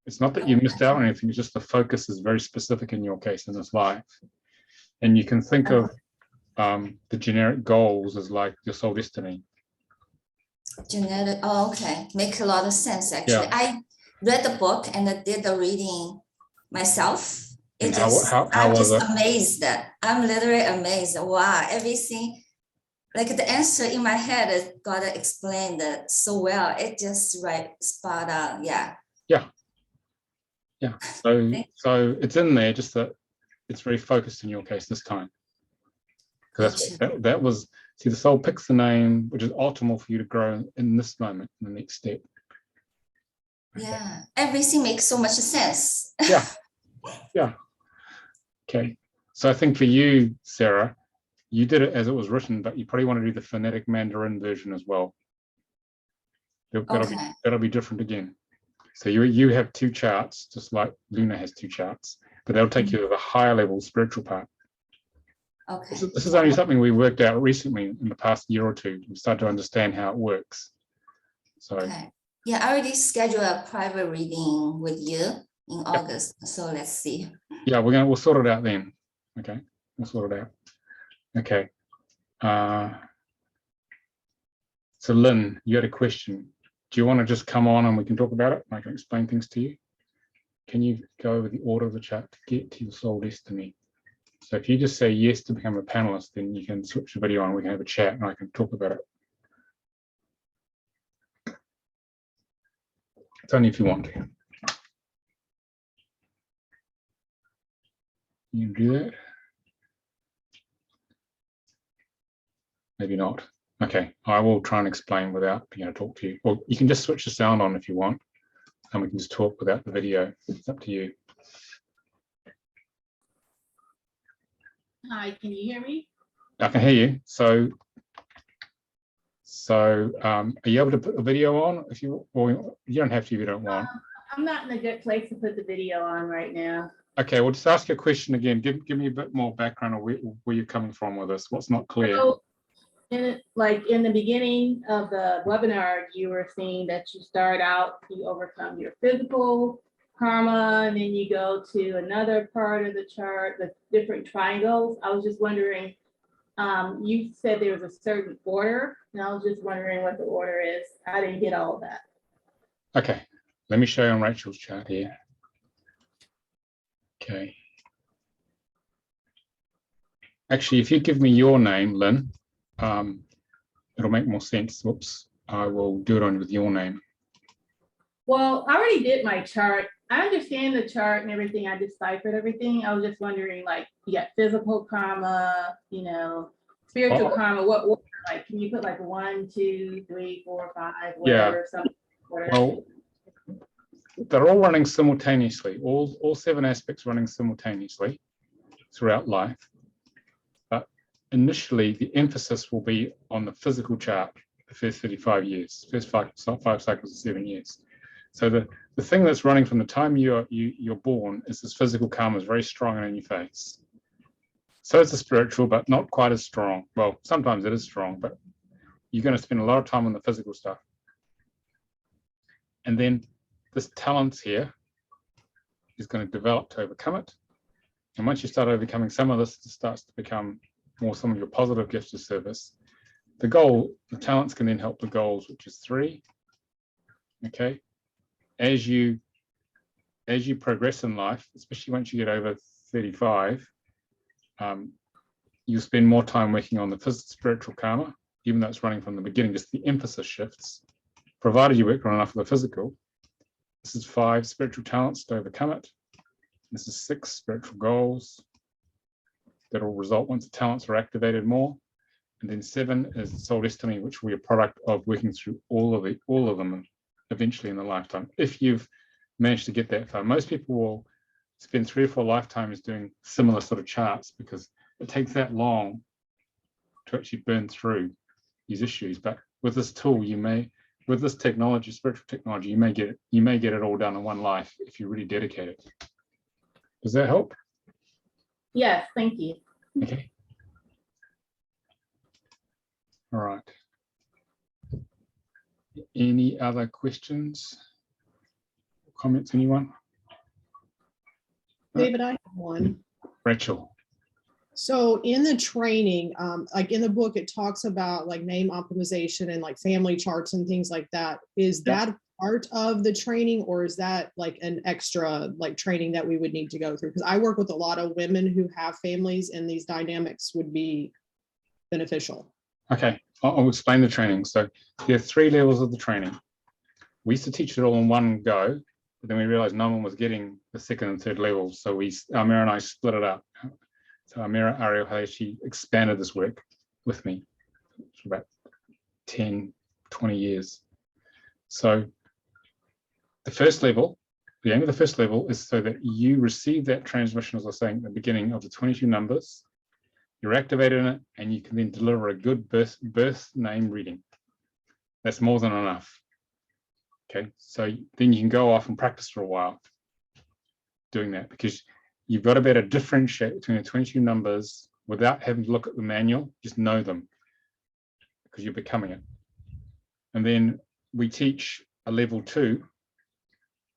S1: It's not that you missed out on anything, it's just the focus is very specific in your case in this life. And you can think of the generic goals as like your soul destiny.
S2: Genetic. Oh, okay. Make a lot of sense, actually.
S1: Yeah.
S2: I read the book and I did the reading myself.
S1: I'm just
S2: amazed. I'm literally amazed. Wow, everything, like the answer in my head is gotta explain that so well. It just spot on. Yeah.
S1: So it's in there, just that it's very focused in your case this time. Because that was, see, the soul picks the name which is optimal for you to grow in this moment, in the next step.
S2: Yeah, everything makes so much sense.
S1: Yeah. Yeah. Okay. So I think for you, Sarah, you did it as it was written, but you probably want to do the phonetic Mandarin version as well.
S2: Okay.
S1: That'll be different again. So you have two charts, just like Luna has two charts, but they'll take you to the higher level spiritual part.
S2: Okay.
S1: This is only something we worked out recently in the past year or two. We started to understand how it works. So
S2: Okay. Yeah, I already scheduled a private reading with you in August. So let's see.
S1: yeah, we'll sort it out then. Okay, we'll sort it out. Okay. So Lynn, you had a question. Do you want to just come on and we can talk about it? I can explain things to you. Can you go over the order of the chat to get to your soul destiny? So if you just say yes to become a panelist, then you can switch the video on. We can have a chat and I can talk about it. It's only if you want to. You can do that. Maybe not. Okay, I will try and explain without being able to talk to you. Or you can just switch the sound on if you want, and we can just talk without the video. It's up to you.
S10: Hi, can you hear me?
S1: I can hear you. So are you able to put the video on? If you, or you don't have to if you don't want.
S10: I'm not in a good place to put the video on right now.
S1: Okay, well, just ask your question again. Give me a bit more background on where you're coming from with this. What's not clear?
S10: So, in the beginning of the webinar, you were saying that you start out, you overcome your physical karma, and then you go to another part of the chart, the different triangles. I was just wondering, you said there was a certain order, and I was just wondering what the order is. I didn't get all of that.
S1: Okay, let me show you on Rachel's chart here. Okay. Actually, if you give me your name, Lynn, it'll make more sense. Whoops, I will do it on with your name.
S10: Well, I already did my chart. I understand the chart and everything. I deciphered everything. I was just wondering, like, you got physical karma, spiritual karma. What order? Like, can you put like 1, 2, 3, 4, 5, whatever? Something.
S1: Well, they're all running simultaneously. All 7 aspects running simultaneously throughout life. But initially, the emphasis will be on the physical chart, the first 35 years, first five cycles of 7 years. So the thing that's running from the time you're born is this physical karma is very strong and in your face. So it's a spiritual, but not quite as strong. Well, sometimes it is strong, but you're going to spend a lot of time on the physical stuff. And then this talent here is going to develop to overcome it. And once you start overcoming some of this, it starts to become more some of your positive gifts of service. The talents can then help the goals, which is 3. Okay. As you progress in life, especially once you get over 35, you'll spend more time working on the spiritual karma, even though it's running from the beginning, just the emphasis shifts, provided you work on enough of the physical. This is 5 spiritual talents to overcome it. This is 6 spiritual goals that will result once the talents are activated more. And then 7 is soul destiny, which will be a product of working through all of them eventually in the lifetime, if you've managed to get that far. Most people will spend 3 or 4 lifetimes doing similar sort of charts because it takes that long to actually burn through these issues. But with this tool, with this technology, spiritual technology, you may get it all done in one life if you really dedicate it. Does that help?
S10: Yes, thank you.
S1: Okay. All right. Any other questions? Comments, anyone?
S4: David, I have one.
S1: Rachel.
S4: So in the training, like in the book, it talks about like name optimization and like family charts and things like that. Is that part of the training, or is that like an extra like training that we would need to go through? Because I work with a lot of women who have families, and these dynamics would be beneficial.
S1: Okay, I'll explain the training. So there are 3 levels of the training. We used to teach it all in one go, but then we realized no one was getting the 2nd and 3rd levels. So Amira and I split it up. So Amira Ariel has actually expanded this work with me for about 10, 20 years. So the first level, the aim of the first level is so that you receive that transmission, as I was saying at the beginning, of the 22 numbers. You're activated in it, and you can then deliver a good birth name reading. That's more than enough. Okay, so then you can go off and practice for a while doing that, because you've got to be able to differentiate between the 22 numbers without having to look at the manual. Just know them, because you're becoming it. And then we teach a level 2.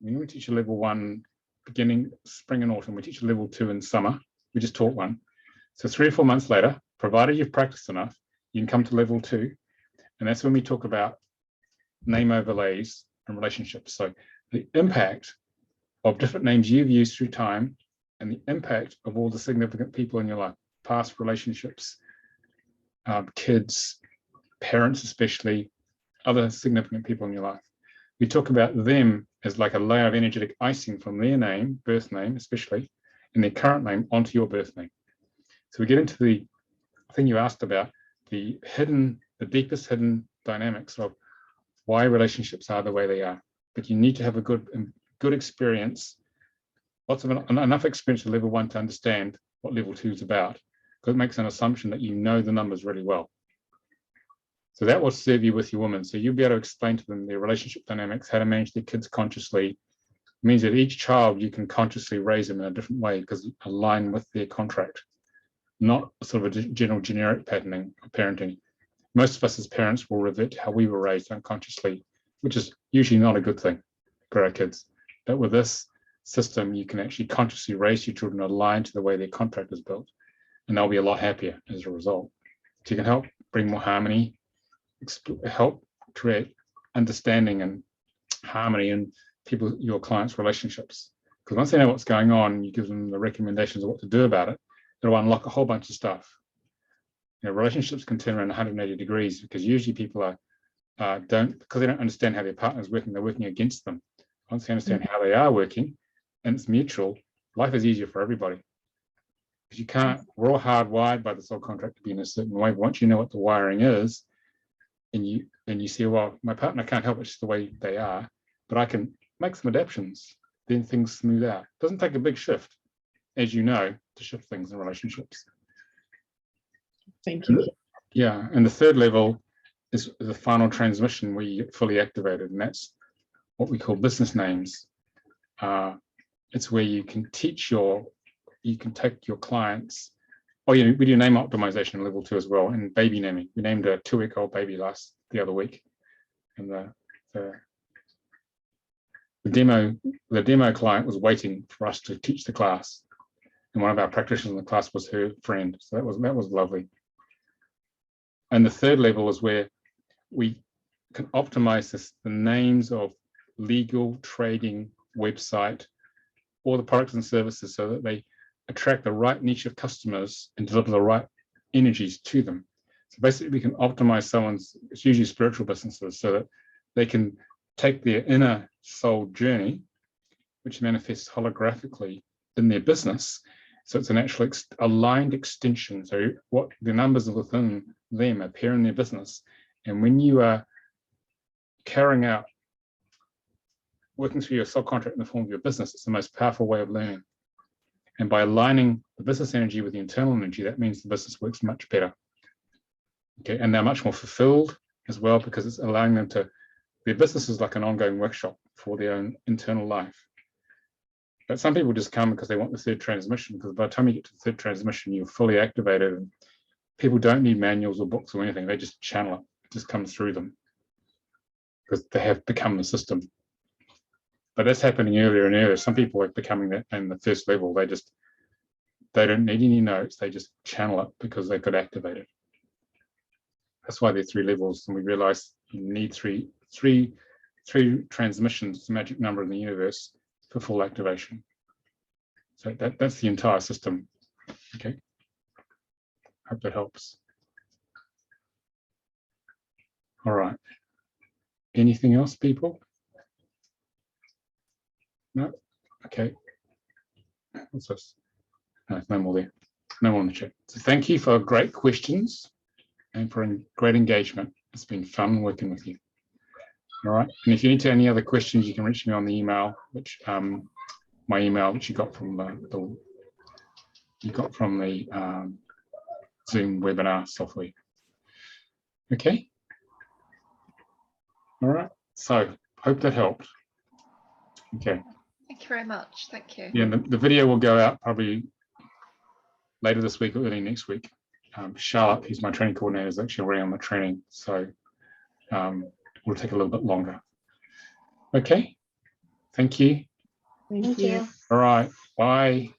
S1: We teach a level 1 beginning spring and autumn. We teach a level 2 in summer. We just taught one. So 3 or 4 months later, provided you've practiced enough, you can come to level 2. And that's when we talk about name overlays and relationships. So the impact of different names you've used through time, and the impact of all the significant people in your life, past relationships, kids, parents especially, other significant people in your life. We talk about them as like a layer of energetic icing from their name, birth name especially, and their current name onto your birth name. So we get into the thing you asked about, the deepest hidden dynamics of why relationships are the way they are. But you need to have a good experience, enough experience at level 1 to understand what level 2 is about, because it makes an assumption that you know the numbers really well. So that will serve you with your women. So you'll be able to explain to them their relationship dynamics, how to manage their kids consciously. It means that each child you can consciously raise them in a different way, because align with their contract, not sort of a general generic patterning of parenting. Most of us as parents will revert to how we were raised unconsciously, which is usually not a good thing for our kids. But with this system, you can actually consciously raise your children aligned to the way their contract is built, and they'll be a lot happier as a result. So you can help bring more harmony, help create understanding and harmony in your clients' relationships. Because once they know what's going on, you give them the recommendations of what to do about it, it'll unlock a whole bunch of stuff. Relationships can turn around 180 degrees, because usually people because they don't understand how their partner's working, they're working against them. Once they understand how they are working, and it's mutual, life is easier for everybody. Because we're all hardwired by the soul contract to be in a certain way. But once you know what the wiring is, and you see, well, my partner can't help it, it's just the way they are, but I can make some adaptations, then things smooth out. It doesn't take a big shift, as you know, to shift things in relationships.
S4: Thank you.
S1: Yeah, and the third level is the final transmission where you get fully activated, and that's what we call business names. It's where you can take your clients. We do name optimization level 2 as well, and baby naming. We named a 2-week-old baby the other week, and the demo client was waiting for us to teach the class, and one of our practitioners in the class was her friend. So that was lovely. And the third level is where we can optimize the names of legal, trading, website, all the products and services, so that they attract the right niche of customers and deliver the right energies to them. So basically we can optimize it's usually spiritual businesses, so that they can take their inner soul journey, which manifests holographically in their business. So it's an actual aligned extension. So what the numbers within them appear in their business. And when you are working through your soul contract in the form of your business, it's the most powerful way of learning. And by aligning the business energy with the internal energy, that means the business works much better. Okay, and they're much more fulfilled as well, because it's allowing them their business is like an ongoing workshop for their own internal life. But some people just come because they want the third transmission, because by the time you get to the third transmission, you're fully activated, and people don't need manuals or books or anything. They just channel it. It just comes through them, because they have become the system. But that's happening earlier and earlier. Some people are becoming that in the first level. They don't need any notes. They just channel it because they could activate it. That's why there are 3 levels, and we realize you need three transmissions, the magic number in the universe, for full activation. So that's the entire system. Okay. Hope that helps. All right. Anything else, people? No? Okay. What's this? No, no more there. No more in the chat. So thank you for great questions and for great engagement. It's been fun working with you. All right. And if you need to any other questions, you can reach me on the email, which my email, which you got from the Zoom webinar software. Okay. All right. So hope that helped. Okay.
S6: Thank you very much. Thank you.
S1: Yeah, the video will go out probably later this week or early next week. Charlotte, who's my training coordinator, is actually already on the training, so will take a little bit longer. Okay. Thank you.
S4: Thank you.
S1: All right. Bye.